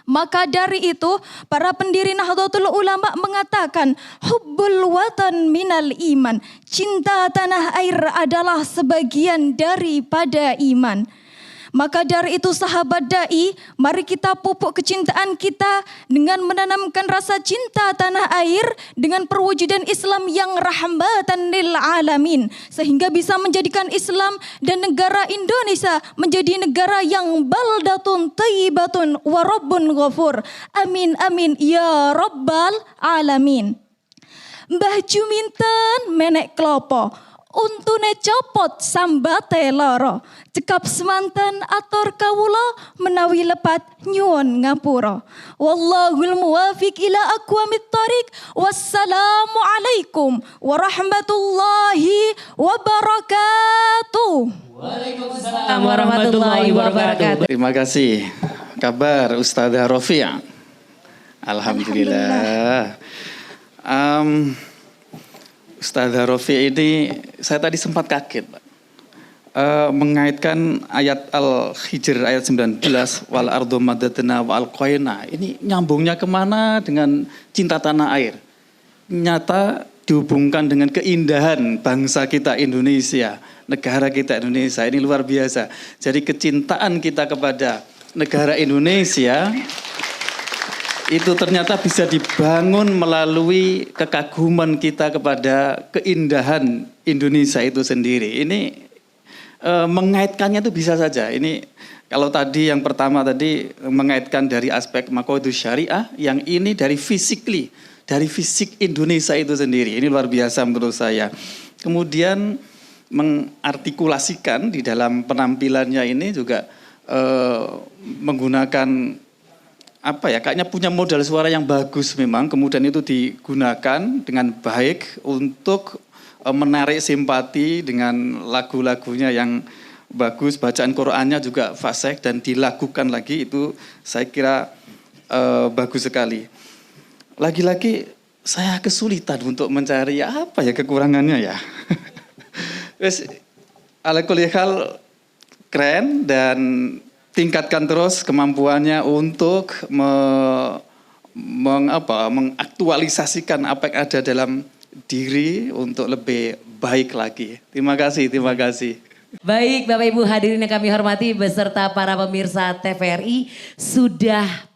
Maka dari itu, para pendiri Nahdlatul Ulama mengatakan, hubbul watan minal iman. Cinta tanah air adalah sebagian daripada iman. Maka dari itu sahabat dai, mari kita pupuk kecintaan kita dengan menanamkan rasa cinta tanah air dengan perwujudan Islam yang rahmatan lil alamin, sehingga bisa menjadikan Islam dan negara Indonesia menjadi negara yang baldatun thayyibatun wa rabbun ghafur. Amin amin ya rabbal alamin. Mbah Juminten menek klopo, untune copot sambate loro. Cekap semanten atur kawula menawi lepat nyuwun ngapura. Wallahul muwafiq ila aqwamit thoriq. Wassalamualaikum warahmatullahi wabarakatuh. Waalaikumsalam warahmatullahi wabarakatuh. Terima kasih. Kabar Ustadzah Rofiah. Alhamdulillah. Ustadzah Rofiah ini saya tadi sempat kaget, Pak. Mengaitkan ayat Al-Hijr ayat 19 wal ardu madatna wa alqaina. Ini nyambungnya kemana dengan cinta tanah air? Nyata dihubungkan dengan keindahan bangsa kita Indonesia, negara kita Indonesia. Ini luar biasa. Jadi kecintaan kita kepada negara Indonesia itu ternyata bisa dibangun melalui kekaguman kita kepada keindahan Indonesia itu sendiri. Ini mengaitkannya itu bisa saja. Ini kalau tadi yang pertama tadi mengaitkan dari aspek maqasidus syariah, yang ini dari fisik Indonesia itu sendiri. Ini luar biasa menurut saya. Kemudian mengartikulasikan di dalam penampilannya ini juga menggunakan kayaknya punya modal suara yang bagus memang, kemudian itu digunakan dengan baik untuk menarik simpati dengan lagu-lagunya yang bagus, bacaan Qur'annya juga fasih dan dilakukan lagi, itu saya kira bagus sekali. Lagi-lagi saya kesulitan untuk mencari kekurangannya ya. Wes ala kulli hal keren, dan tingkatkan terus kemampuannya untuk mengaktualisasikan apa yang ada dalam diri untuk lebih baik lagi. Terima kasih. Baik Bapak Ibu hadirin yang kami hormati beserta para pemirsa TVRI,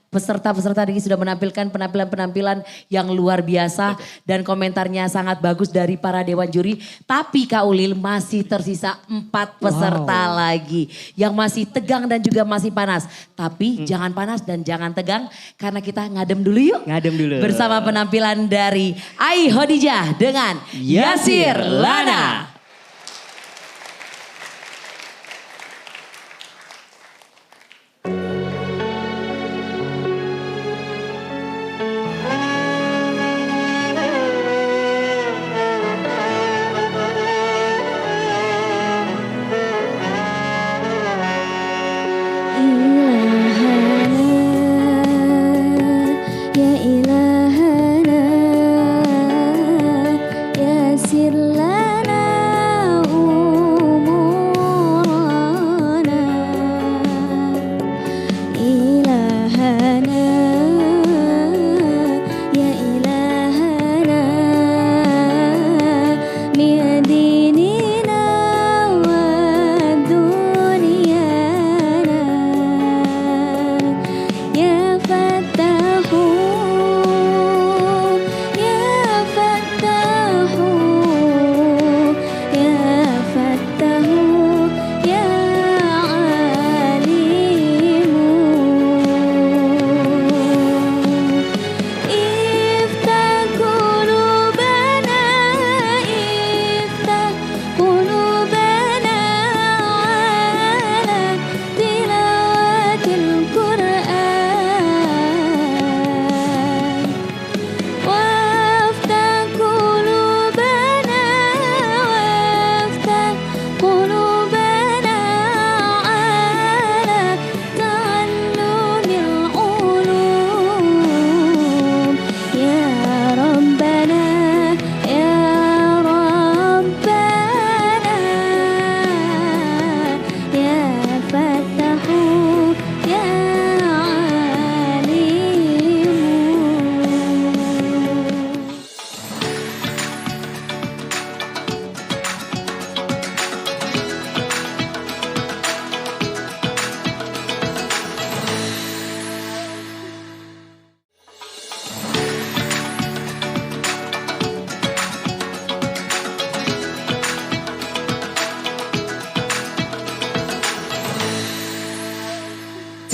peserta-peserta ini sudah menampilkan penampilan-penampilan yang luar biasa dan komentarnya sangat bagus dari para dewan juri. Tapi Kak Ulil masih tersisa 4 peserta lagi yang masih tegang dan juga masih panas. Tapi jangan panas dan jangan tegang karena kita ngadem dulu yuk. Ngadem dulu. Bersama penampilan dari Ai Khadijah dengan Yasir Lana.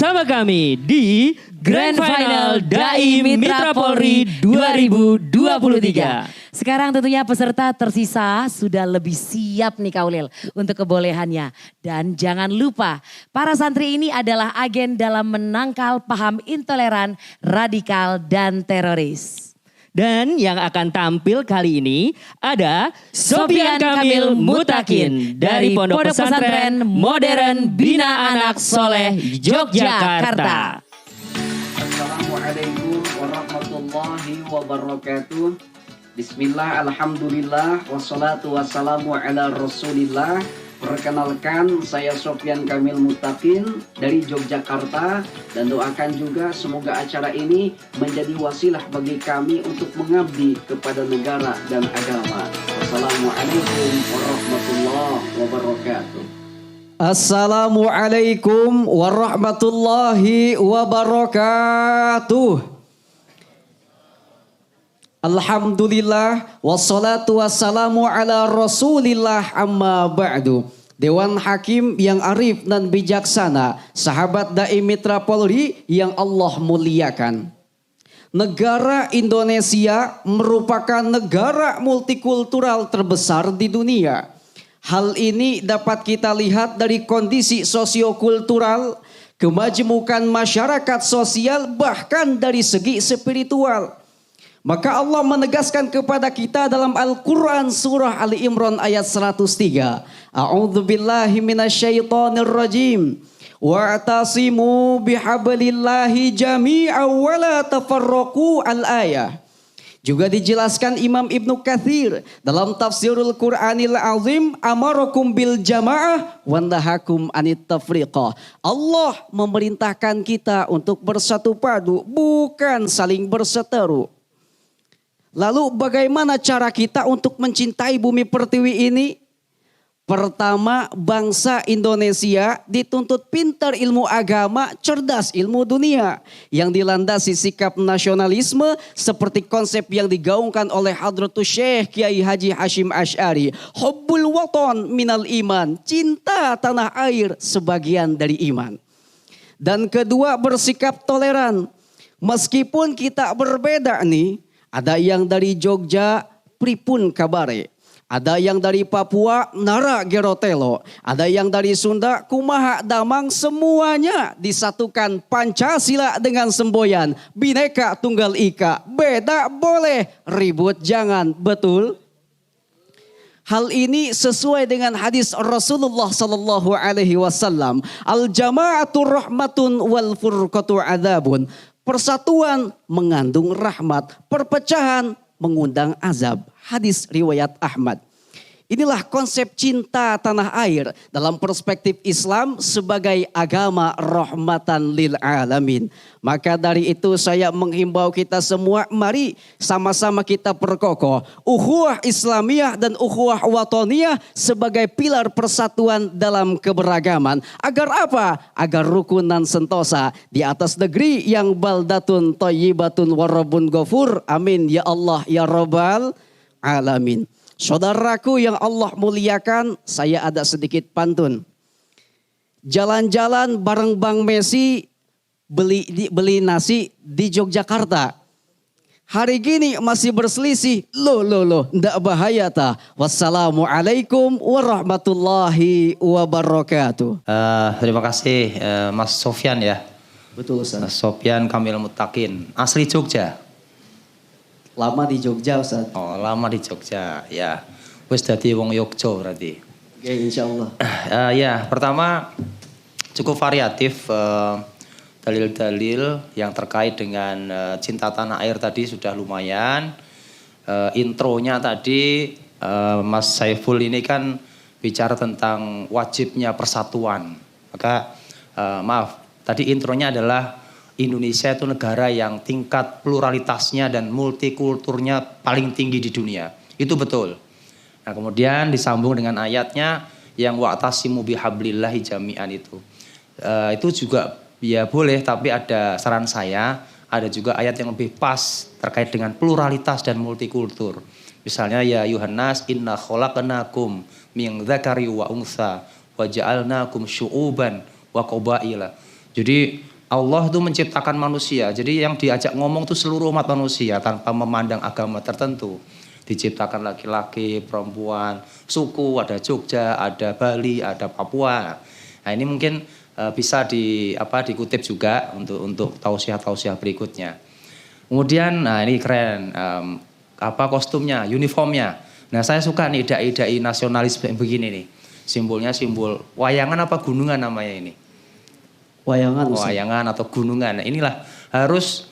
Bersama kami di Grand Final Dai Mitra Polri 2023. Sekarang tentunya peserta tersisa sudah lebih siap nih Kaulil untuk kebolehannya. Dan jangan lupa para santri ini adalah agen dalam menangkal paham intoleran, radikal dan teroris. Dan yang akan tampil kali ini ada Sofyan Kamil Mutakin dari Pondok Pesantren Modern Bina Anak Soleh Yogyakarta. Assalamualaikum warahmatullahi wabarakatuh. Bismillah, alhamdulillah, wassalatu wassalamu ala rasulillah. Perkenalkan, saya Sofyan Kamil Mutakin dari Yogyakarta, dan doakan juga semoga acara ini menjadi wasilah bagi kami untuk mengabdi kepada negara dan agama. Wassalamualaikum warahmatullahi wabarakatuh. Assalamualaikum warahmatullahi wabarakatuh. Alhamdulillah, wassalatu wassalamu ala rasulillah, amma ba'du. Dewan Hakim yang arif dan bijaksana, sahabat Dai Mitra Polri yang Allah muliakan. Negara Indonesia merupakan negara multikultural terbesar di dunia. Hal ini dapat kita lihat dari kondisi sosiokultural, kemajemukan masyarakat sosial, bahkan dari segi spiritual. Maka Allah menegaskan kepada kita dalam Al-Quran surah Ali Imran ayat 103. A'udzu billahi minasyaitonir rajim. Wa'tasimu bihablillahi jami'an wa la tafarraqu al-ayah. Juga dijelaskan Imam Ibnu Katsir dalam tafsirul Qur'anil Azim, amarakum bil jamaah wa nahakum anit tafriqah. Allah memerintahkan kita untuk bersatu padu, bukan saling berseteru. Lalu bagaimana cara kita untuk mencintai bumi pertiwi ini? Pertama, bangsa Indonesia dituntut pintar ilmu agama, cerdas ilmu dunia. Yang dilandasi sikap nasionalisme seperti konsep yang digaungkan oleh Hadratus Syekh Kiai Haji Hashim Asy'ari. Hubbul waton minal iman, cinta tanah air sebagian dari iman. Dan kedua, bersikap toleran. Meskipun kita berbeda nih, ada yang dari Jogja, pripun kabare. Ada yang dari Papua, nara gerotelo. Ada yang dari Sunda, kumaha damang. Semuanya disatukan Pancasila dengan semboyan. Bhinneka Tunggal Ika. Beda boleh, ribut jangan. Betul? Hal ini sesuai dengan hadis Rasulullah sallallahu alaihi wasallam. Al-jama'atu rahmatun wal furqatu adzabun. Persatuan mengandung rahmat, perpecahan mengundang azab. Hadis riwayat Ahmad. Inilah konsep cinta tanah air dalam perspektif Islam sebagai agama rahmatan lil alamin. Maka dari itu saya menghimbau kita semua, mari sama-sama kita perkokoh ukhuwah Islamiyah dan ukhuwah watoniyah sebagai pilar persatuan dalam keberagaman. Agar apa? Agar rukun dan sentosa di atas negeri yang baldatun thayyibatun warabun ghafur. Amin ya Allah ya Rabbal alamin. Saudaraku yang Allah muliakan, saya ada sedikit pantun. Jalan-jalan bareng Bang Messi, beli nasi di Yogyakarta. Hari gini masih berselisih, loh, ndak bahaya ta. Wassalamualaikum warahmatullahi wabarakatuh. Terima kasih Mas Sofyan ya. Betul Ustaz. Sofyan Kamil Mutakin, asli Jogja. Lama di Jogja Ustaz. Oh, lama di Jogja, ya. Wis dadi wong Yogja berarti. Oke, insyaallah. Ya, pertama cukup variatif dalil-dalil yang terkait dengan cinta tanah air tadi sudah lumayan. Intronya tadi Mas Saiful ini kan bicara tentang wajibnya persatuan. Maka maaf, tadi intronya adalah Indonesia itu negara yang tingkat pluralitasnya dan multikulturnya paling tinggi di dunia. Itu betul. Nah, kemudian disambung dengan ayatnya yang wa'tasimu bihablillahi jami'an itu. Itu juga ya boleh, tapi ada saran saya, ada juga ayat yang lebih pas terkait dengan pluralitas dan multikultur. Misalnya ya Yuhannas inna khalaqnakum min dzakari wa untha wa ja'alnakum syu'uban wa qabaila. Jadi Allah itu menciptakan manusia. Jadi yang diajak ngomong itu seluruh umat manusia tanpa memandang agama tertentu. diciptakan laki-laki, perempuan, suku, ada Jogja, ada Bali, ada Papua. Nah ini mungkin bisa dikutip juga untuk tausiah-tausiah berikutnya. Kemudian, nah ini keren, kostumnya, uniformnya. Nah saya suka nih dai-dai nasionalis begini nih. Simbolnya simbol wayangan apa gunungan namanya ini? Wayangan atau gunungan. Nah, inilah harus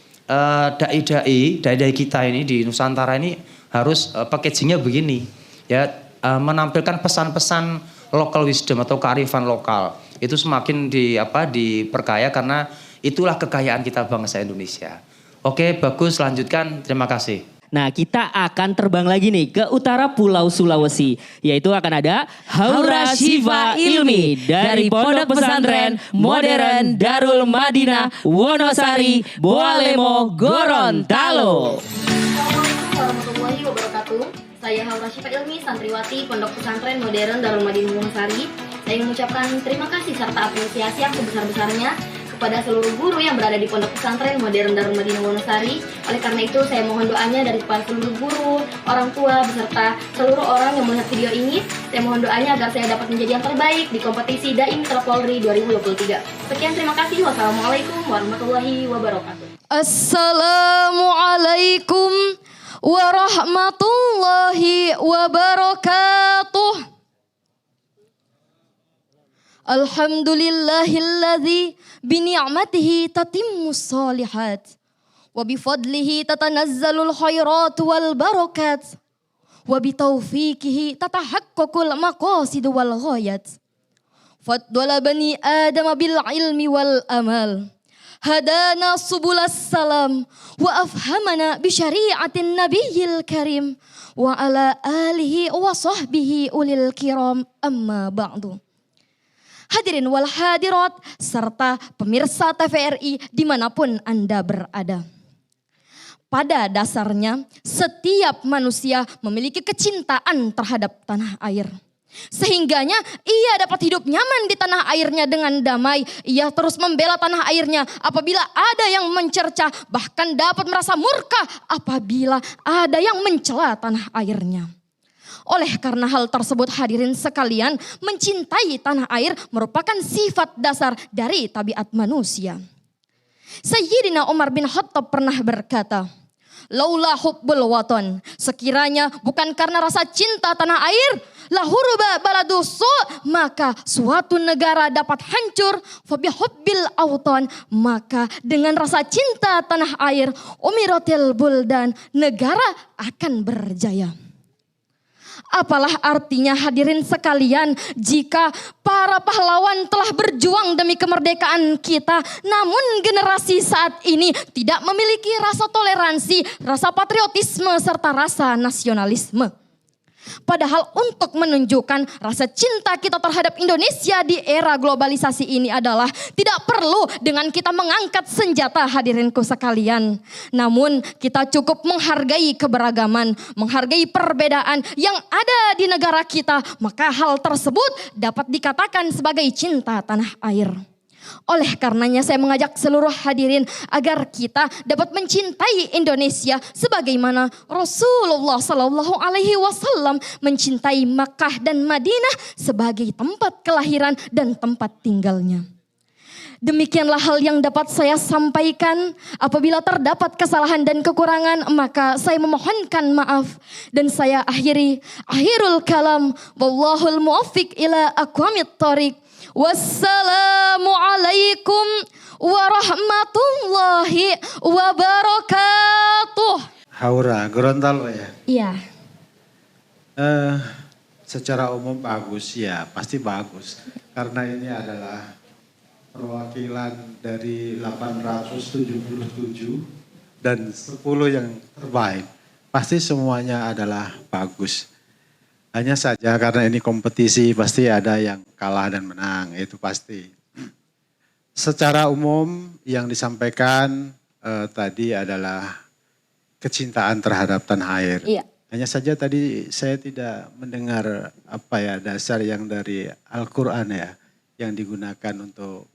dai-dai kita ini di Nusantara ini harus packagingnya begini. Ya, menampilkan pesan-pesan local wisdom atau kearifan lokal. Itu semakin diperkaya karena itulah kekayaan kita bangsa Indonesia. Oke, bagus, lanjutkan. Terima kasih. Nah, kita akan terbang lagi nih ke utara Pulau Sulawesi. Yaitu akan ada Haura Shifa Ilmi dari Pondok Pesantren Modern Darul Madinah Wonosari, Boalemo, Gorontalo. Assalamualaikum warahmatullahi wabarakatuh. Saya Haura Shifa Ilmi, santriwati Pondok Pesantren Modern Darul Madinah Wonosari. Saya mengucapkan terima kasih serta apresiasi yang sebesar-besarnya kepada seluruh guru yang berada di Pondok Pesantren Modern Darul Madinah Wonosari. Oleh karena itu, saya mohon doanya dari kepada seluruh guru, orang tua, beserta seluruh orang yang melihat video ini. Saya mohon doanya agar saya dapat menjadi yang terbaik di kompetisi Dai Mitra Polri 2023. Sekian, terima kasih. Wassalamualaikum warahmatullahi wabarakatuh. Assalamualaikum warahmatullahi wabarakatuh. Alhamdulillahilladzi bini'matihi tatimmus shalihat wa bifadlihi tatanazzalul khairat wal barakat wa bitaufiqihi tatahaqqaqul maqasid wal ghayat. Faddala bani Adam bil ilmi wal amal. Hadana subulas salam wa afhamana bi syari'atin nabiyil karim wa ala alihi wa sahbihi ulil kiram amma ba'du. Hadirin wal hadirat serta pemirsa TVRI dimanapun Anda berada. Pada dasarnya setiap manusia memiliki kecintaan terhadap tanah air. Sehingganya ia dapat hidup nyaman di tanah airnya dengan damai. Ia terus membela tanah airnya apabila ada yang mencerca, bahkan dapat merasa murka apabila ada yang mencela tanah airnya. Oleh karena hal tersebut hadirin sekalian, mencintai tanah air merupakan sifat dasar dari tabiat manusia. Sayyidina Umar bin Khattab pernah berkata, "Laula hubbul watan," sekiranya bukan karena rasa cinta tanah air, lahuruba baladu su', maka suatu negara dapat hancur. Fa bihubbil awtan, maka dengan rasa cinta tanah air, umiratil buldan, negara akan berjaya. Apalah artinya hadirin sekalian jika para pahlawan telah berjuang demi kemerdekaan kita, namun generasi saat ini tidak memiliki rasa toleransi, rasa patriotisme serta rasa nasionalisme. Padahal untuk menunjukkan rasa cinta kita terhadap Indonesia di era globalisasi ini adalah tidak perlu dengan kita mengangkat senjata hadirinku sekalian. Namun kita cukup menghargai keberagaman, menghargai perbedaan yang ada di negara kita. Maka hal tersebut dapat dikatakan sebagai cinta tanah air. Oleh karenanya saya mengajak seluruh hadirin agar kita dapat mencintai Indonesia sebagaimana Rasulullah Sallallahu Alaihi Wasallam mencintai Makkah dan Madinah sebagai tempat kelahiran dan tempat tinggalnya. Demikianlah hal yang dapat saya sampaikan. Apabila terdapat kesalahan dan kekurangan, maka saya memohonkan maaf. Dan saya akhirul kalam. Wallahul muwaffiq ila aqwamit thoriq. Wassalamualaikum warahmatullahi wabarakatuh. Haura, Gorontalo ya? Iya. Secara umum bagus ya, pasti bagus. Karena ini adalah perwakilan dari 877 dan 10 yang terbaik. Pasti semuanya adalah bagus. Hanya saja karena ini kompetisi pasti ada yang kalah dan menang, itu pasti. Secara umum yang disampaikan tadi adalah kecintaan terhadap tanah air. Iya. Hanya saja tadi saya tidak mendengar dasar yang dari Al-Quran ya, yang digunakan untuk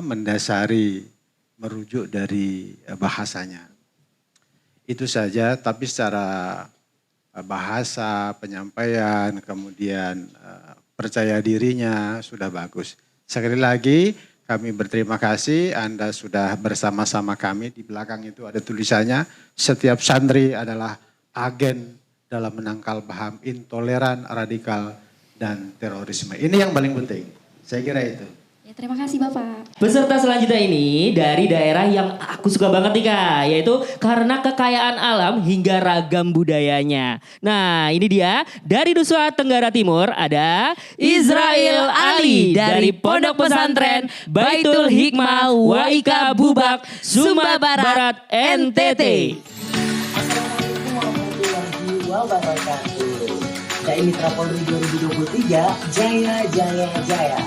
mendasari, merujuk dari bahasanya. Itu saja, tapi secara bahasa, penyampaian, kemudian percaya dirinya sudah bagus. Sekali lagi kami berterima kasih Anda sudah bersama-sama kami. Di belakang itu ada tulisannya, setiap santri adalah agen dalam menangkal paham intoleran, radikal, dan terorisme. Ini yang paling penting, saya kira itu. Ya, terima kasih Bapak. Peserta selanjutnya ini dari daerah yang aku suka banget nih Kak, yaitu karena kekayaan alam hingga ragam budayanya. Nah ini dia, dari Nusa Tenggara Timur ada Israel Ali dari Pondok Pesantren Baitul Hikmah Waika Bubak, Sumba Barat, NTT. Assalamualaikum warahmatullahi wabarakatuh. Dai Mitra Polri 2023, Jaya Jaya Jaya.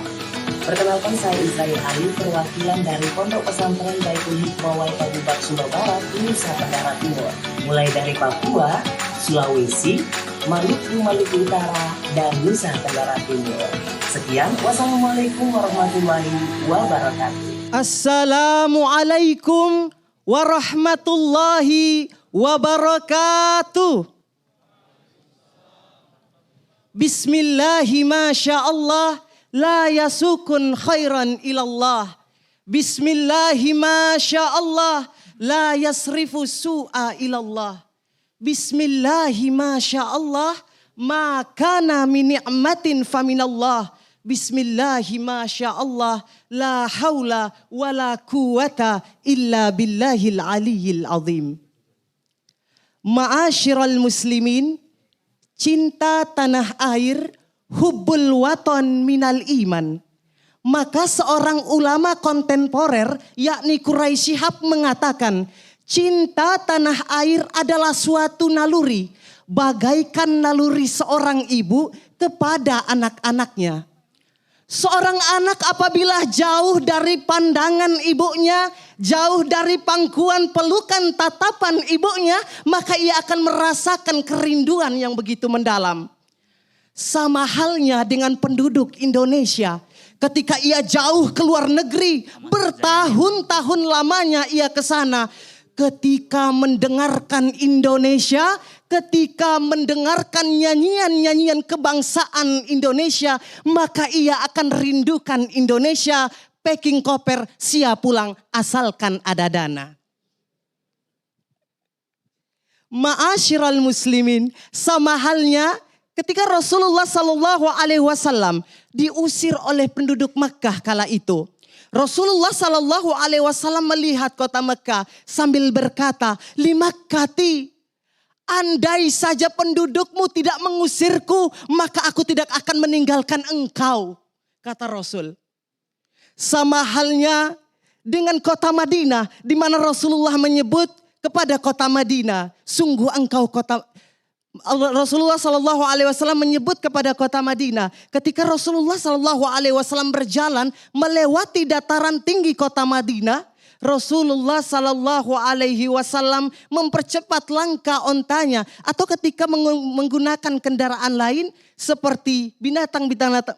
Perkenalkan saya Israel Ali, perwakilan dari Pondok Pesantren Baitul Hikmah Waika Bubak, Sumba Barat, Nusa Tenggara Timur. Mulai dari Papua, Sulawesi, Maluku Utara, dan Nusa Tenggara Timur. Sekian, wassalamualaikum warahmatullahi wabarakatuh. Assalamualaikum warahmatullahi wabarakatuh. Bismillahi masyaallah. La yasukun khairan ilallah. Bismillahi masyaallah. La yasrifu su'a ilallah. Bismillahi masyaallah. Ma kana min ni'matin faminallah. Bismillahi masyaallah. La hawla wa la quwata illa billahil aliyyil azim. Ma'asyiral muslimin, cinta tanah air, hubbul waton minal iman. Maka seorang ulama kontemporer yakni Quraisy Shihab mengatakan, cinta tanah air adalah suatu naluri, bagaikan naluri seorang ibu kepada anak-anaknya. Seorang anak apabila jauh dari pandangan ibunya, jauh dari pangkuan pelukan tatapan ibunya, maka ia akan merasakan kerinduan yang begitu mendalam. Sama halnya dengan penduduk Indonesia. Ketika ia jauh ke luar negeri, bertahun-tahun lamanya ia ke sana. Ketika mendengarkan Indonesia, ketika mendengarkan nyanyian-nyanyian kebangsaan Indonesia, maka ia akan rindukan Indonesia, packing koper, siap pulang asalkan ada dana. Ma'asyiral muslimin, sama halnya ketika Rasulullah Sallallahu Alaihi Wasallam diusir oleh penduduk Makkah kala itu, Rasulullah Sallallahu Alaihi Wasallam melihat kota Makkah sambil berkata, "Limakkati, andai saja pendudukmu tidak mengusirku, maka aku tidak akan meninggalkan engkau," kata Rasul. Sama halnya dengan kota Madinah, di mana Rasulullah menyebut kepada kota Madinah, "Sungguh engkau kota." Rasulullah Sallallahu Alaihi Wasallam menyebut kepada kota Madinah ketika Rasulullah Sallallahu Alaihi Wasallam berjalan melewati dataran tinggi kota Madinah, Rasulullah Sallallahu Alaihi Wasallam mempercepat langkah ontanya, atau ketika menggunakan kendaraan lain seperti binatang-binatang,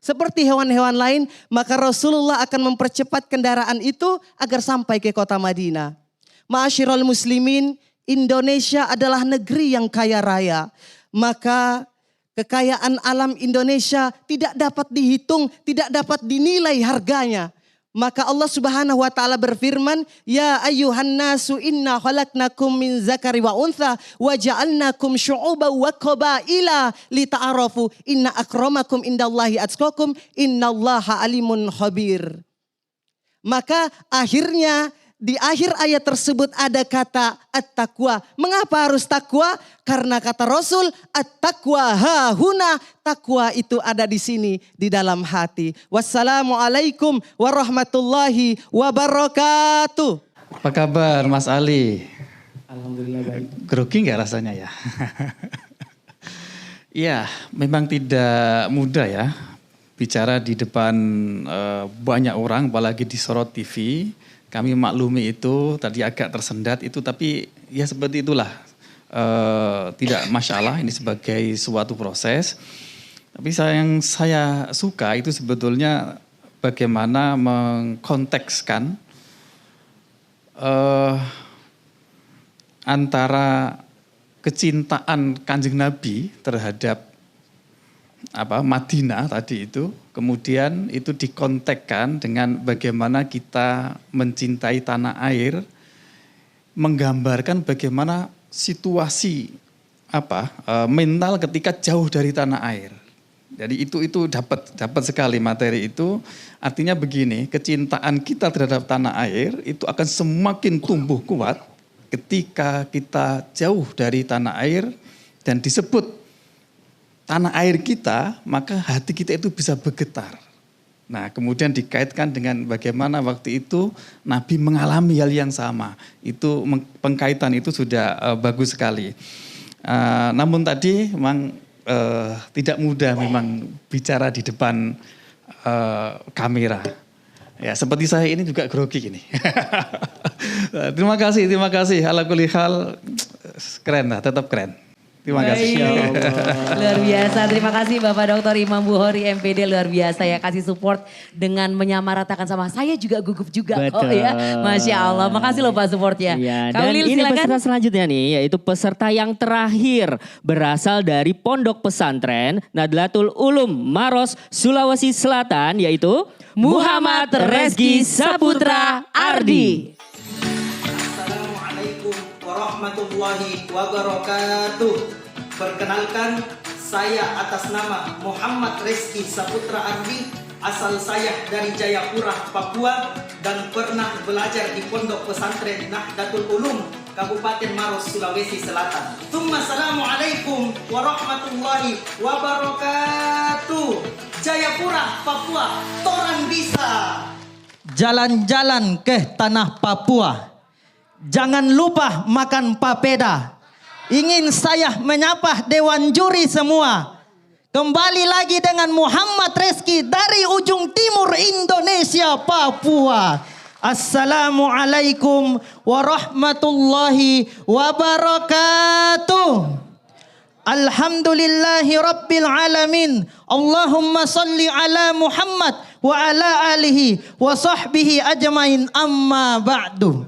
seperti hewan-hewan lain, maka Rasulullah akan mempercepat kendaraan itu agar sampai ke kota Madinah. Ma'asyiral muslimin, Indonesia adalah negeri yang kaya raya. Maka kekayaan alam Indonesia tidak dapat dihitung, tidak dapat dinilai harganya. Maka Allah Subhanahu wa taala berfirman, "Ya ayyuhan nasu inna khalaqnakum min zakari wa untha wa ja'alnakum syu'uban wa qabaila lita'arafu inna akramakum indallahi atqakum innallaha alimun khabir." Maka akhirnya di akhir ayat tersebut ada kata at-taqwa. Mengapa harus takwa? Karena kata Rasul, at-taqwa hahuna. Takwa itu ada di sini, di dalam hati. Wassalamualaikum warahmatullahi wabarakatuh. Apa kabar Mas Ali? Alhamdulillah baik. Grogi nggak rasanya ya? Iya, memang tidak mudah ya bicara di depan banyak orang, apalagi disorot TV. Kami maklumi itu, tadi agak tersendat itu, tapi ya seperti itulah. Tidak masalah, ini sebagai suatu proses. Tapi yang saya suka itu sebetulnya bagaimana mengkontekskan antara kecintaan Kanjeng Nabi terhadap Madinah tadi itu, kemudian itu dikontekkan dengan bagaimana kita mencintai tanah air, menggambarkan bagaimana situasi mental ketika jauh dari tanah air. Jadi itu dapat sekali materi itu. Artinya begini, kecintaan kita terhadap tanah air itu akan semakin tumbuh kuat ketika kita jauh dari tanah air dan disebut tanah air kita, maka hati kita itu bisa bergetar. Nah, kemudian dikaitkan dengan bagaimana waktu itu Nabi mengalami hal yang sama. Itu pengkaitan itu sudah bagus sekali. Namun tadi memang tidak mudah memang bicara di depan kamera. Ya, seperti saya ini juga grogi ini. Terima kasih. Ala kulli hal keren lah, tetap keren. Terima kasih. Luar biasa. Terima kasih Bapak Dr. Imam Bukhori MPD, luar biasa ya, kasih support dengan menyamaratakan sama saya juga gugup juga kok ya. Masya Allah. Makasih loh Pak supportnya. Ya, dan ini peserta selanjutnya nih, yaitu peserta yang terakhir berasal dari Pondok Pesantren Nadlatul Ulum Maros, Sulawesi Selatan, yaitu Muhammad Rezki Saputra Ardi. Assalamualaikum warahmatullahi wabarakatuh. Perkenalkan, saya atas nama Muhammad Rezki Saputra Ardi, asal saya dari Jayapura, Papua, dan pernah belajar di Pondok Pesantren Nahdlatul Ulum, Kabupaten Maros, Sulawesi Selatan. Assalamualaikum warahmatullahi wabarakatuh. Jayapura, Papua, Toran bisa. Jalan-jalan ke tanah Papua. Jangan lupa makan papeda. Ingin saya menyapa Dewan Juri semua. Kembali lagi dengan Muhammad Rezki dari ujung timur Indonesia, Papua. Assalamualaikum warahmatullahi wabarakatuh. Alhamdulillahi Rabbil Alamin. Allahumma salli ala Muhammad wa ala alihi wa sahbihi ajmain, amma ba'du.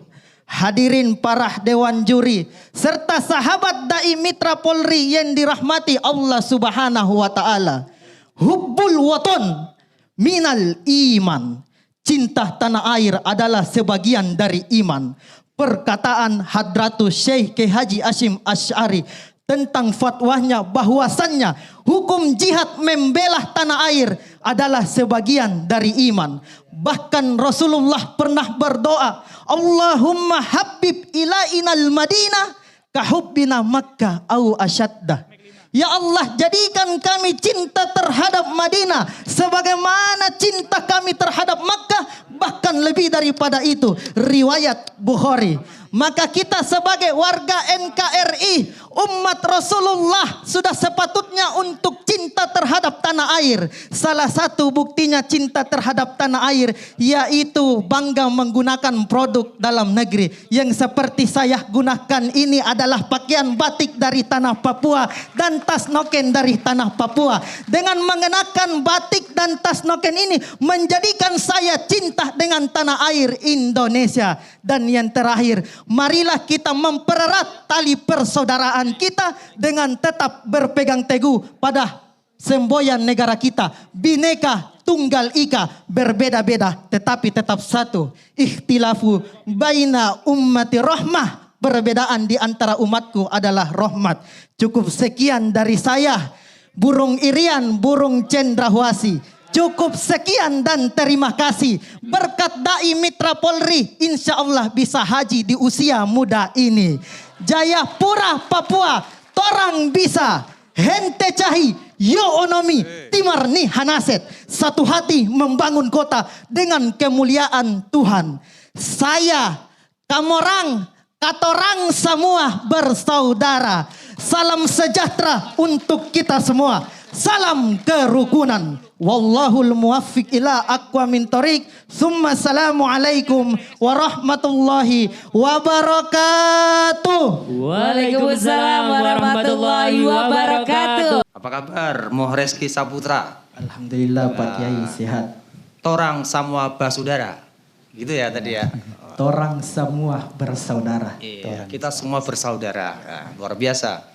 Hadirin para Dewan Juri serta sahabat Dai Mitra Polri yang dirahmati Allah Subhanahu wa taala. Hubbul waton minal iman. Cinta tanah air adalah sebagian dari iman. Perkataan Hadratus Syekh K. Haji Hashim Asy'ari tentang fatwanya bahwasannya hukum jihad membela tanah air adalah sebagian dari iman. Bahkan Rasulullah pernah berdoa, Allahumma habib ilainal Madinah kahubbina Makkah au asyaddah. Ya Allah, jadikan kami cinta terhadap Madinah sebagaimana cinta kami terhadap Makkah, bahkan lebih daripada itu. Riwayat Bukhari. Maka kita sebagai warga NKRI, umat Rasulullah, sudah sepatutnya untuk cinta terhadap tanah air. Salah satu buktinya cinta terhadap tanah air yaitu bangga menggunakan produk dalam negeri. Yang seperti saya gunakan ini adalah pakaian batik dari tanah Papua dan tas noken dari tanah Papua. Dengan mengenakan batik dan tas noken ini menjadikan saya cinta dengan tanah air Indonesia. Dan yang terakhir, marilah kita mempererat tali persaudaraan kita dengan tetap berpegang teguh pada semboyan negara kita. Bhinneka Tunggal Ika, berbeda-beda tetapi tetap satu. Ikhtilafu baina ummati rahmah, perbedaan di antara umatku adalah rahmat. Cukup sekian dari saya, burung irian, burung cendrawasih. Cukup sekian dan terima kasih. Berkat Dai Mitra Polri, insya Allah bisa haji di usia muda ini. Jayapura, Papua, torang bisa. Hente cahi, yo onomi, timar ni hanaset. Satu hati membangun kota dengan kemuliaan Tuhan. Saya, kamorang, katorang semua bersaudara. Salam sejahtera untuk kita semua. Salam kerukunan. Wallahul muwaffiq ila aqwamit thoriq. Summa assalamualaikum warahmatullahi wabarakatuh. Waalaikumsalam warahmatullahi wabarakatuh. Apa kabar Moh Rezki Saputra? Alhamdulillah Pak Kiai sehat. Torang semua basudara. Gitu ya tadi ya. Torang semua bersaudara. Iya, kita semua bersaudara. Nah, luar biasa.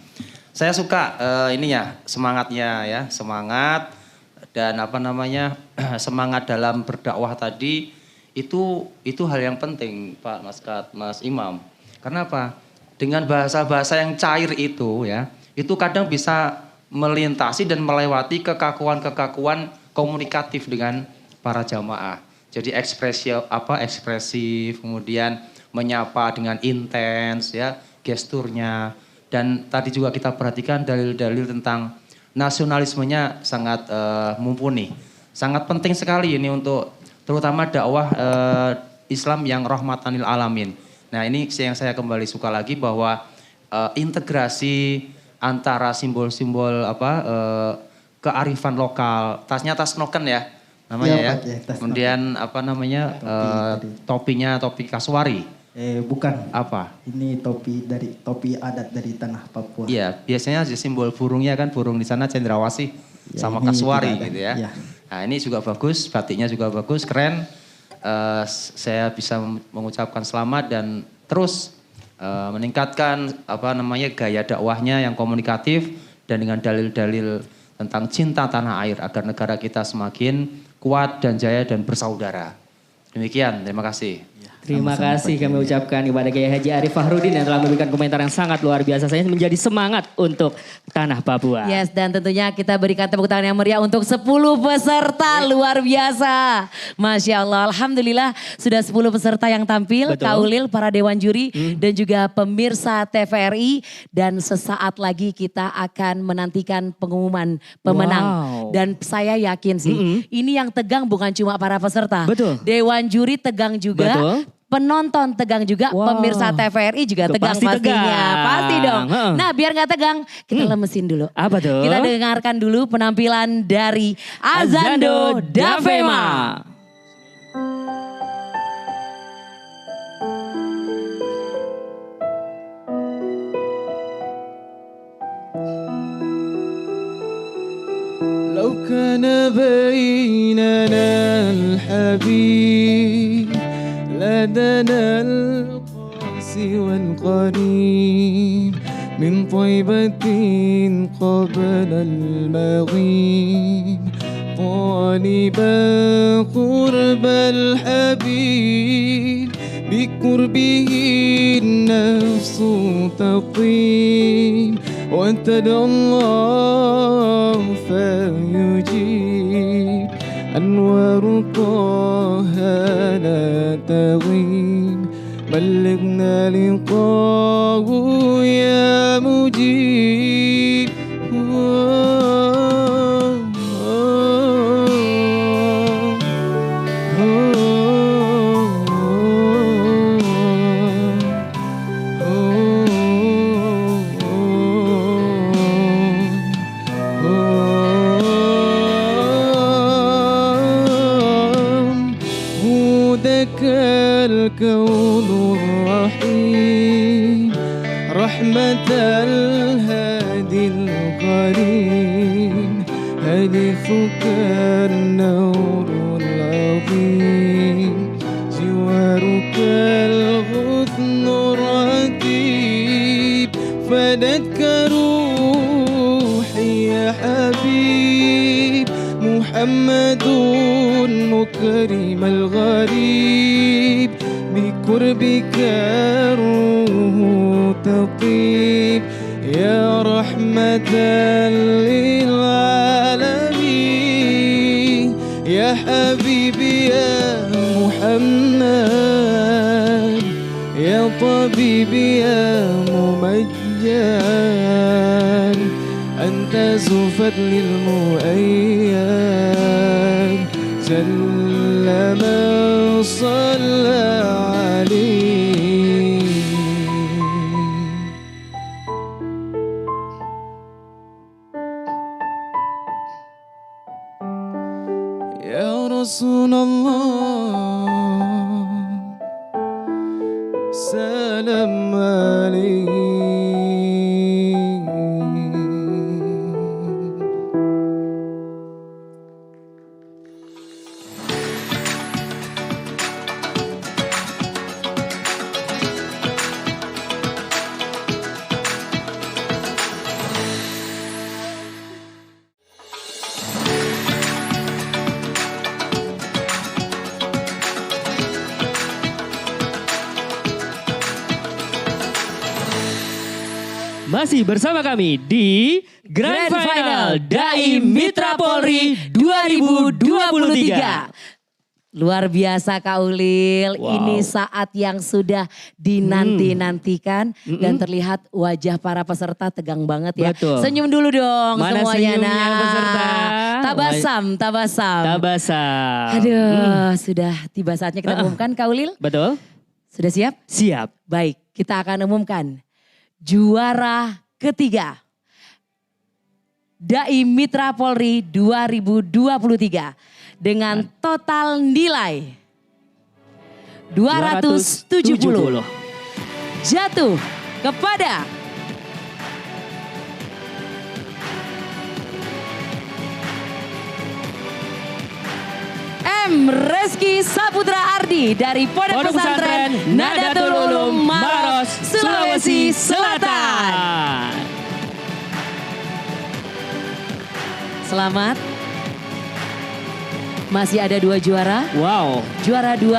Saya suka ininya, semangatnya ya, semangat dan apa namanya semangat dalam berdakwah tadi itu hal yang penting Pak Mas Imam. Karena apa? Dengan bahasa-bahasa yang cair itu ya, itu kadang bisa melintasi dan melewati kekakuan-kekakuan komunikatif dengan para jamaah. Jadi ekspresif, kemudian menyapa dengan intens ya, gesturnya. Dan tadi juga kita perhatikan dalil-dalil tentang nasionalismenya sangat mumpuni. Sangat penting sekali ini untuk terutama dakwah Islam yang rahmatan lil alamin. Nah ini yang saya kembali suka lagi bahwa integrasi antara simbol-simbol kearifan lokal. Tasnya tas noken ya namanya ya. Kemudian apa namanya topinya topi kasuari. Bukan. Apa? Ini topi adat dari tanah Papua. Iya, biasanya simbol burungnya kan burung di sana cendrawasih sama kasuari gitu ya. Ya. Nah ini juga bagus, batiknya juga bagus, keren. Saya bisa mengucapkan selamat dan terus meningkatkan apa namanya gaya dakwahnya yang komunikatif dan dengan dalil-dalil tentang cinta tanah air agar negara kita semakin kuat dan jaya dan bersaudara. Demikian, terima kasih. Terima kasih kami ucapkan kepada Kiai Haji Arif Fahrudin yang telah memberikan komentar yang sangat luar biasa. Saya menjadi semangat untuk tanah Papua. Yes, dan tentunya kita berikan tepuk tangan yang meriah untuk 10 peserta luar biasa. Masya Allah, Alhamdulillah sudah 10 peserta yang tampil. Betul. Kak Ulil, para dewan juri dan juga pemirsa TVRI. Dan sesaat lagi kita akan menantikan pengumuman pemenang. Wow. Dan saya yakin sih, ini yang tegang bukan cuma para peserta. Betul. Dewan juri tegang juga. Betul. Penonton tegang juga, pemirsa TVRI juga tegang Pasti pastinya. tegang. Pasti dong. Heeh. Nah biar gak tegang, kita lemesin dulu. Apa tuh? Kita dengarkan dulu penampilan dari Azando Davema. لو كان بيننا الحبيب لدنا القاسي والقريب من طيبة قبل المغيب طالبا قرب الحبيب بقربه النفس تطيب وتدعو الله فيجيب أنوار طه لا تغيب بلغنا لقاه يا مجيب الكون الرحيم رحمة الهادي القريب هدفك النور العظيم جوارك الغصن الرتيب فدتك روحي يا حبيب محمد مكرم الغريب بقربك الروح تطيب يا رحمة للعالمين يا حبيبي يا محمد يا طبيبي يا ممجد أنت ذو فضل المؤيد جل من صلى عليه يا رسول الله سلام عليك Masih bersama kami di Grand Final Dai Mitra Polri 2023. Luar biasa Kak Ulil, ini saat yang sudah dinanti-nantikan dan terlihat wajah para peserta tegang banget ya. Betul. Senyum dulu dong Mana semuanya. senyumnya peserta? Tabasam. Aduh, sudah tiba saatnya kita umumkan Kak Ulil. Betul. Sudah siap? Siap. Baik, kita akan umumkan juara ketiga Dai Mitra Polri 2023 dengan total nilai 270 jatuh kepada M. Reski Saputra Ardi dari Pondok Pesantren Nadatul Ulum Maros, Sulawesi Selatan. Selamat. Masih ada 2 juara. Wow. Juara 2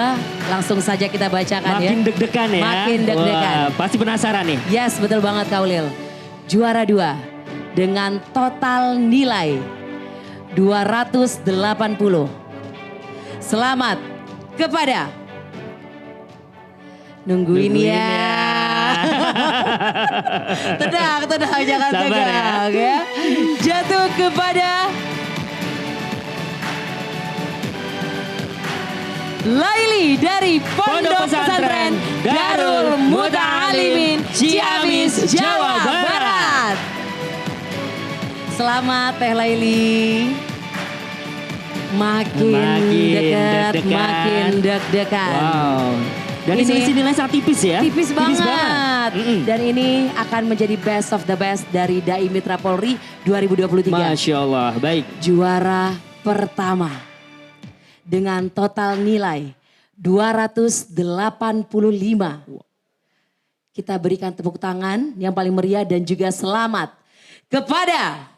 langsung saja kita bacakan Makin deg-degan ya. Makin deg-degan. Wah, pasti penasaran nih. Yes, betul banget Kak Ulil. Juara 2 dengan total nilai 280. Selamat kepada nungguin ya. Tenang, jangan tegang ya. Jatuh kepada Laili dari Pondok Pesantren Darul Muta'alimin Ciamis, Jawa Barat. Selamat Teh Laili. Makin dekat, makin deg-degan. Wow. Dan ini selisih nilai sangat tipis ya. Tipis banget. Dan ini akan menjadi best of the best dari Dai Mitra Polri 2023. Masya Allah, baik. Juara pertama dengan total nilai 285. Kita berikan tepuk tangan yang paling meriah dan juga selamat kepada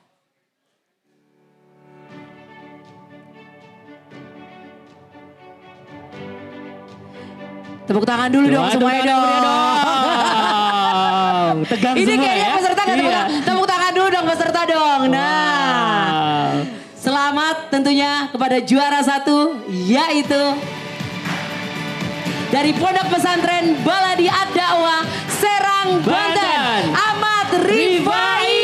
tepuk tangan dulu dong semuanya dong. Tegang ini semua kayaknya ya. peserta kan tepuk tangan dulu dong peserta dong. Nah, selamat tentunya kepada juara 1 yaitu dari Pondok Pesantren Baladi Ad-Da'wah Serang, Banten, Ahmad Rifai.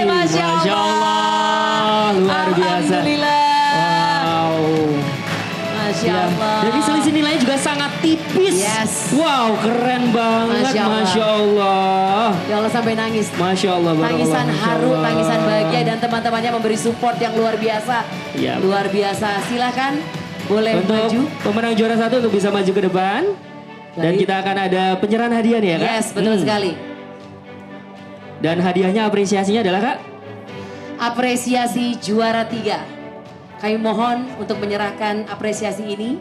Masya Allah. Luar biasa. Alhamdulillah. Masya Allah. Jadi selisih nilainya juga sangat tipis. Yes. Wow, keren banget. Masya Allah. Ya Allah sampai nangis. Masya Allah. Tangisan haru, tangisan bahagia dan teman-temannya memberi support yang luar biasa. Ya. Luar biasa. Silakan boleh untuk maju. Pemenang juara 1 untuk bisa maju ke depan. Dan kita akan ada penyerahan hadiah nih ya Kak? Yes, betul sekali. Dan hadiahnya apresiasinya adalah Kak? Apresiasi juara 3. Kami mohon untuk menyerahkan apresiasi ini.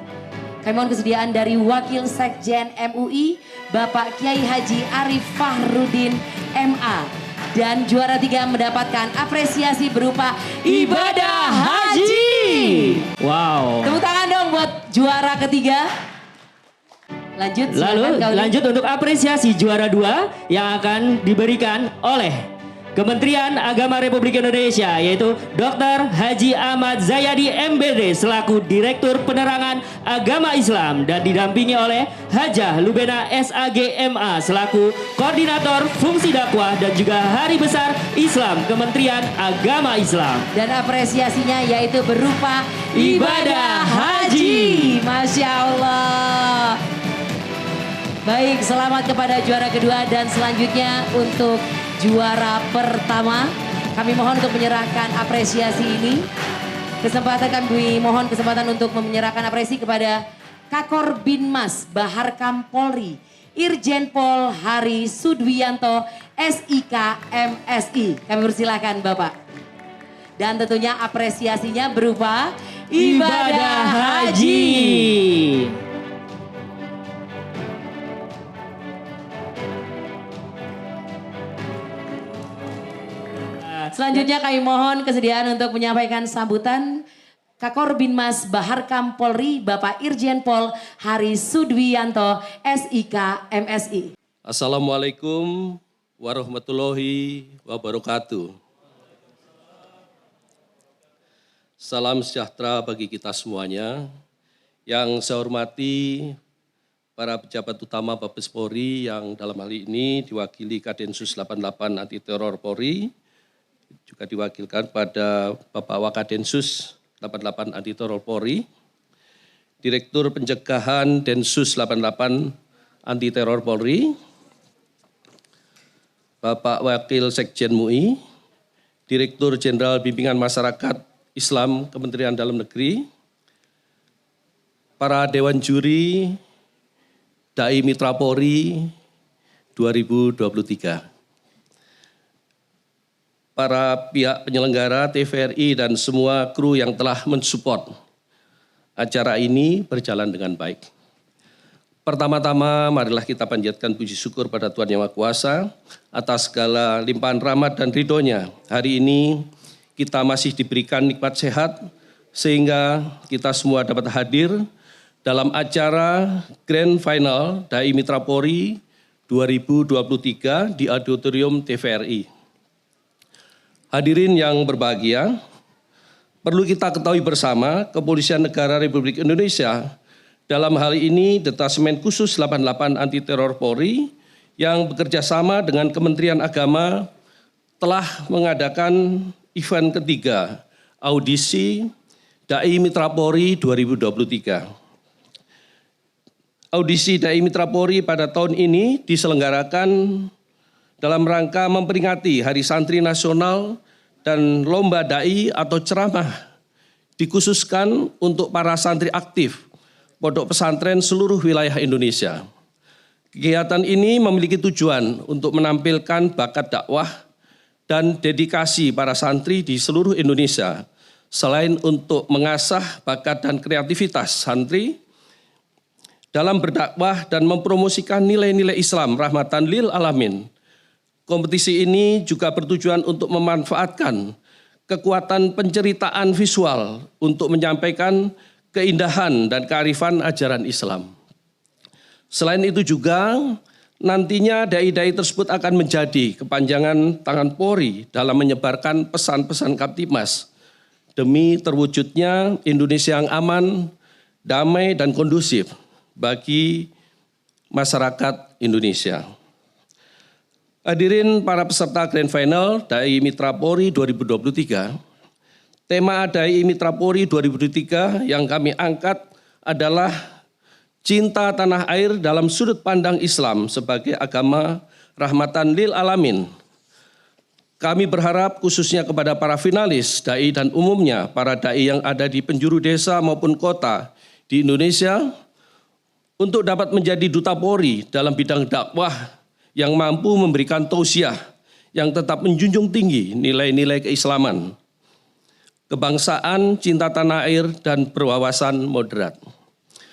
Kami mohon kesediaan dari Wakil Sekjen MUI, Bapak Kiai Haji Arif Fahrudin MA. Dan juara 3 mendapatkan apresiasi berupa ibadah haji. Wow. Tepuk tangan dong buat juara ketiga. Lanjut. Lalu lanjut untuk apresiasi juara 2 yang akan diberikan oleh Kementerian Agama Republik Indonesia yaitu Dr. Haji Ahmad Zayadi MBD selaku Direktur Penerangan Agama Islam dan didampingi oleh Hajah Lubena SAG MA selaku Koordinator Fungsi Dakwah dan juga Hari Besar Islam Kementerian Agama Islam. Dan apresiasinya yaitu berupa ibadah haji. Masya Allah. Baik, selamat kepada juara kedua dan selanjutnya untuk juara pertama. Kami mohon untuk menyerahkan apresiasi ini. Kami mohon kesempatan untuk menyerahkan apresiasi kepada Kakor Binmas Baharkam Polri, Irjen Pol Hari Sudwiyanto, SIK MSI. Kami persilakan Bapak. Dan tentunya apresiasinya berupa ibadah haji. Selanjutnya kami mohon kesediaan untuk menyampaikan sambutan Kakor Binmas Baharkam Polri Bapak Irjen Pol Hari Sudwiyanto SIK MSI. Assalamualaikum warahmatullahi wabarakatuh. Salam sejahtera bagi kita semuanya. Yang saya hormati para pejabat utama Mabes Polri yang dalam hal ini diwakili Kadensus 88 Anti Teror Polri, juga diwakilkan pada Bapak Wakadensus 88 Anti Teror Polri, Direktur Pencegahan Densus 88 Anti Teror Polri, Bapak Wakil Sekjen MUI, Direktur Jenderal Bimbingan Masyarakat Islam Kementerian Dalam Negeri, para Dewan Juri Dai Mitra Polri 2023, para pihak penyelenggara TVRI dan semua kru yang telah mensupport acara ini berjalan dengan baik. Pertama-tama marilah kita panjatkan puji syukur pada Tuhan Yang Maha Kuasa atas segala limpahan rahmat dan ridho-Nya. Hari ini kita masih diberikan nikmat sehat sehingga kita semua dapat hadir dalam acara Grand Final Dai Mitra Polri 2023 di Auditorium TVRI. Hadirin yang berbahagia, perlu kita ketahui bersama Kepolisian Negara Republik Indonesia, dalam hal ini Detasemen Khusus 88 Anti Teror Polri yang bekerja sama dengan Kementerian Agama telah mengadakan event ketiga audisi Dai Mitra Polri 2023. Audisi Dai Mitra Polri pada tahun ini diselenggarakan dalam rangka memperingati Hari Santri Nasional dan Lomba Dai atau ceramah dikhususkan untuk para santri aktif pondok pesantren seluruh wilayah Indonesia. Kegiatan ini memiliki tujuan untuk menampilkan bakat dakwah dan dedikasi para santri di seluruh Indonesia, selain untuk mengasah bakat dan kreativitas santri dalam berdakwah dan mempromosikan nilai-nilai Islam rahmatan lil alamin. Kompetisi ini juga bertujuan untuk memanfaatkan kekuatan penceritaan visual untuk menyampaikan keindahan dan kearifan ajaran Islam. Selain itu juga nantinya dai-dai tersebut akan menjadi kepanjangan tangan Polri dalam menyebarkan pesan-pesan Kamtibmas demi terwujudnya Indonesia yang aman, damai dan kondusif bagi masyarakat Indonesia. Hadirin para peserta Grand Final Dai Mitra Polri 2023, tema Dai Mitra Polri 2023 yang kami angkat adalah cinta tanah air dalam sudut pandang Islam sebagai agama rahmatan lil alamin. Kami berharap khususnya kepada para finalis, dai dan umumnya para dai yang ada di penjuru desa maupun kota di Indonesia untuk dapat menjadi duta Polri dalam bidang dakwah yang mampu memberikan tausiah yang tetap menjunjung tinggi nilai-nilai keislaman, kebangsaan, cinta tanah air, dan berwawasan moderat,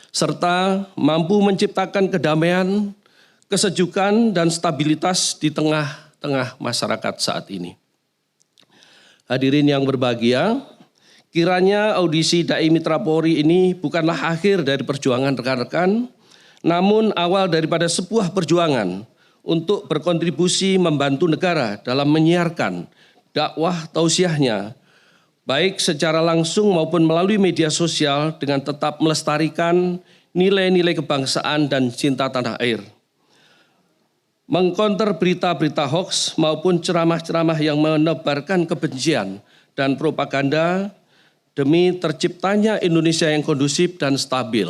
serta mampu menciptakan kedamaian, kesejukan, dan stabilitas di tengah-tengah masyarakat saat ini. Hadirin yang berbahagia, kiranya audisi Dai Mitra Polri ini bukanlah akhir dari perjuangan rekan-rekan, namun awal daripada sebuah perjuangan untuk berkontribusi membantu negara dalam menyiarkan dakwah tausiahnya, baik secara langsung maupun melalui media sosial dengan tetap melestarikan nilai-nilai kebangsaan dan cinta tanah air. Mengkonter berita-berita hoaks maupun ceramah-ceramah yang menebarkan kebencian dan propaganda demi terciptanya Indonesia yang kondusif dan stabil.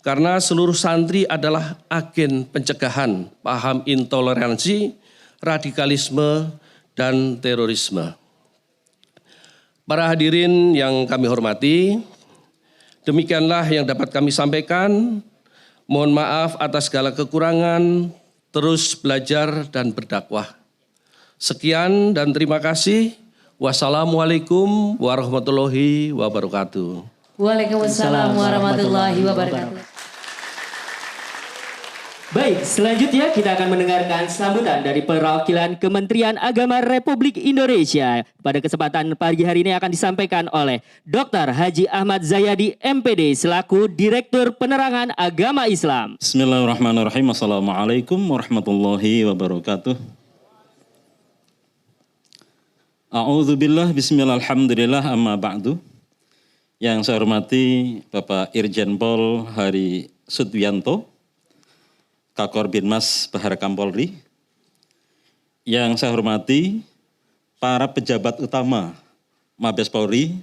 Karena seluruh santri adalah agen pencegahan paham intoleransi, radikalisme, dan terorisme. Para hadirin yang kami hormati, demikianlah yang dapat kami sampaikan. Mohon maaf atas segala kekurangan, terus belajar dan berdakwah. Sekian dan terima kasih. Wassalamualaikum warahmatullahi wabarakatuh. Waalaikumsalam warahmatullahi wabarakatuh. Baik, selanjutnya kita akan mendengarkan sambutan dari perwakilan Kementerian Agama Republik Indonesia. Pada kesempatan pagi hari ini akan disampaikan oleh Dr. Haji Ahmad Zayadi MPD selaku Direktur Penerangan Agama Islam. Bismillahirrahmanirrahim. Assalamualaikum warahmatullahi wabarakatuh. A'udzubillah, bismillah, alhamdulillah, amma ba'du. Yang saya hormati Bapak Irjen Pol Hari Sudwianto, Kakor Binmas Baharekam Polri. Yang saya hormati para pejabat utama Mabes Polri.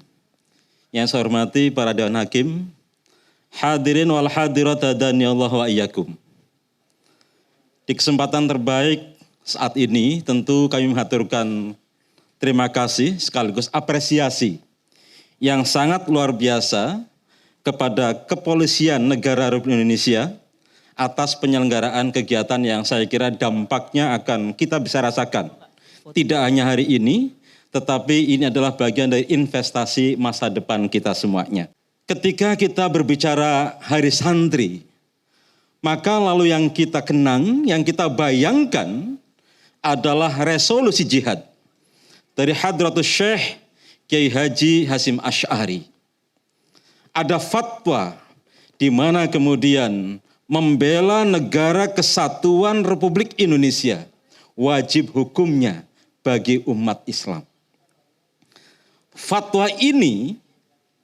Yang saya hormati para Dewan Hakim, hadirin wal hadirat hadani Allah wa iyyakum. Di kesempatan terbaik saat ini tentu kami mengaturkan terima kasih sekaligus apresiasi yang sangat luar biasa kepada Kepolisian Negara Republik Indonesia atas penyelenggaraan kegiatan yang saya kira dampaknya akan kita bisa rasakan. Tidak hanya hari ini, tetapi ini adalah bagian dari investasi masa depan kita semuanya. Ketika kita berbicara Hari Santri, maka lalu yang kita kenang, yang kita bayangkan adalah resolusi jihad dari Hadratus Syekh Kiai Haji Hasyim Asy'ari. Ada fatwa di mana kemudian membela negara kesatuan Republik Indonesia wajib hukumnya bagi umat Islam. Fatwa ini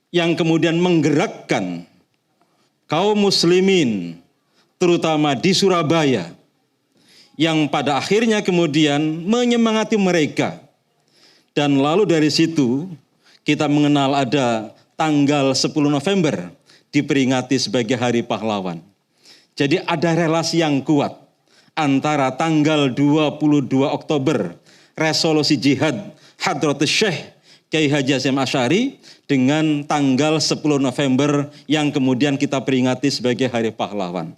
yang kemudian menggerakkan kaum muslimin terutama di Surabaya yang pada akhirnya kemudian menyemangati mereka. Dan lalu dari situ kita mengenal ada tanggal 10 November diperingati sebagai Hari Pahlawan. Jadi ada relasi yang kuat antara tanggal 22 Oktober resolusi jihad Hadratus Syekh Kiai Haji Hasyim Asy'ari dengan tanggal 10 November yang kemudian kita peringati sebagai Hari Pahlawan.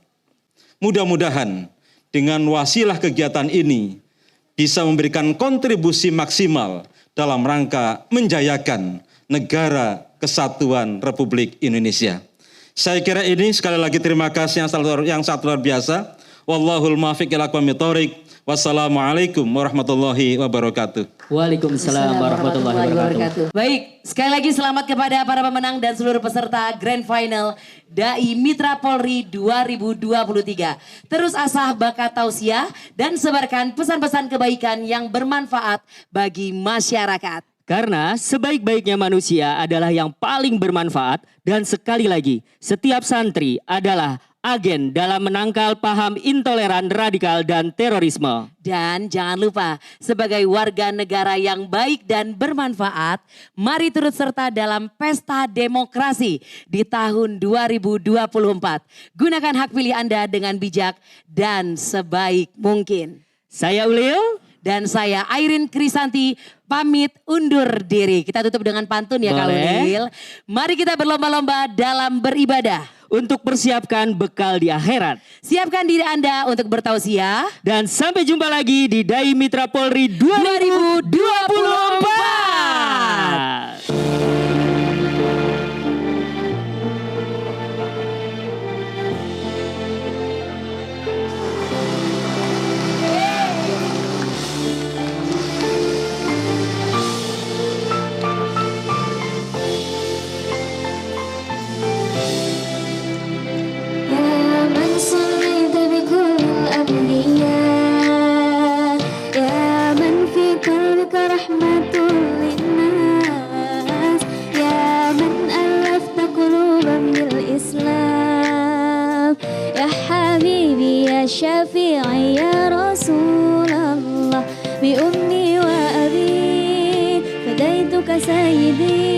Mudah-mudahan dengan wasilah kegiatan ini bisa memberikan kontribusi maksimal dalam rangka menjayakan negara kesatuan Republik Indonesia. Saya kira ini sekali lagi terima kasih yang sangat luar biasa. Wallahul muwaffiq ila aqwamit thoriq. Wassalamualaikum warahmatullahi wabarakatuh. Waalaikumsalam warahmatullahi wabarakatuh. Baik, sekali lagi selamat kepada para pemenang dan seluruh peserta Grand Final Dai Mitra Polri 2023. Terus asah bakat tausiah dan sebarkan pesan-pesan kebaikan yang bermanfaat bagi masyarakat. Karena sebaik-baiknya manusia adalah yang paling bermanfaat dan sekali lagi setiap santri adalah agen dalam menangkal paham intoleran, radikal, dan terorisme. Dan jangan lupa, sebagai warga negara yang baik dan bermanfaat, mari turut serta dalam pesta demokrasi di tahun 2024. Gunakan hak pilih Anda dengan bijak dan sebaik mungkin. Saya Ulil. Dan saya Airin Krisanti pamit undur diri. Kita tutup dengan pantun ya Kak Ulil. Mari kita berlomba-lomba dalam beribadah. Untuk persiapkan bekal di akhirat. Siapkan diri Anda untuk bertausiah. Dan sampai jumpa lagi di Dai Mitra Polri 2024. شفيعي يا رسول الله بأمي وأبي فديتك سيدي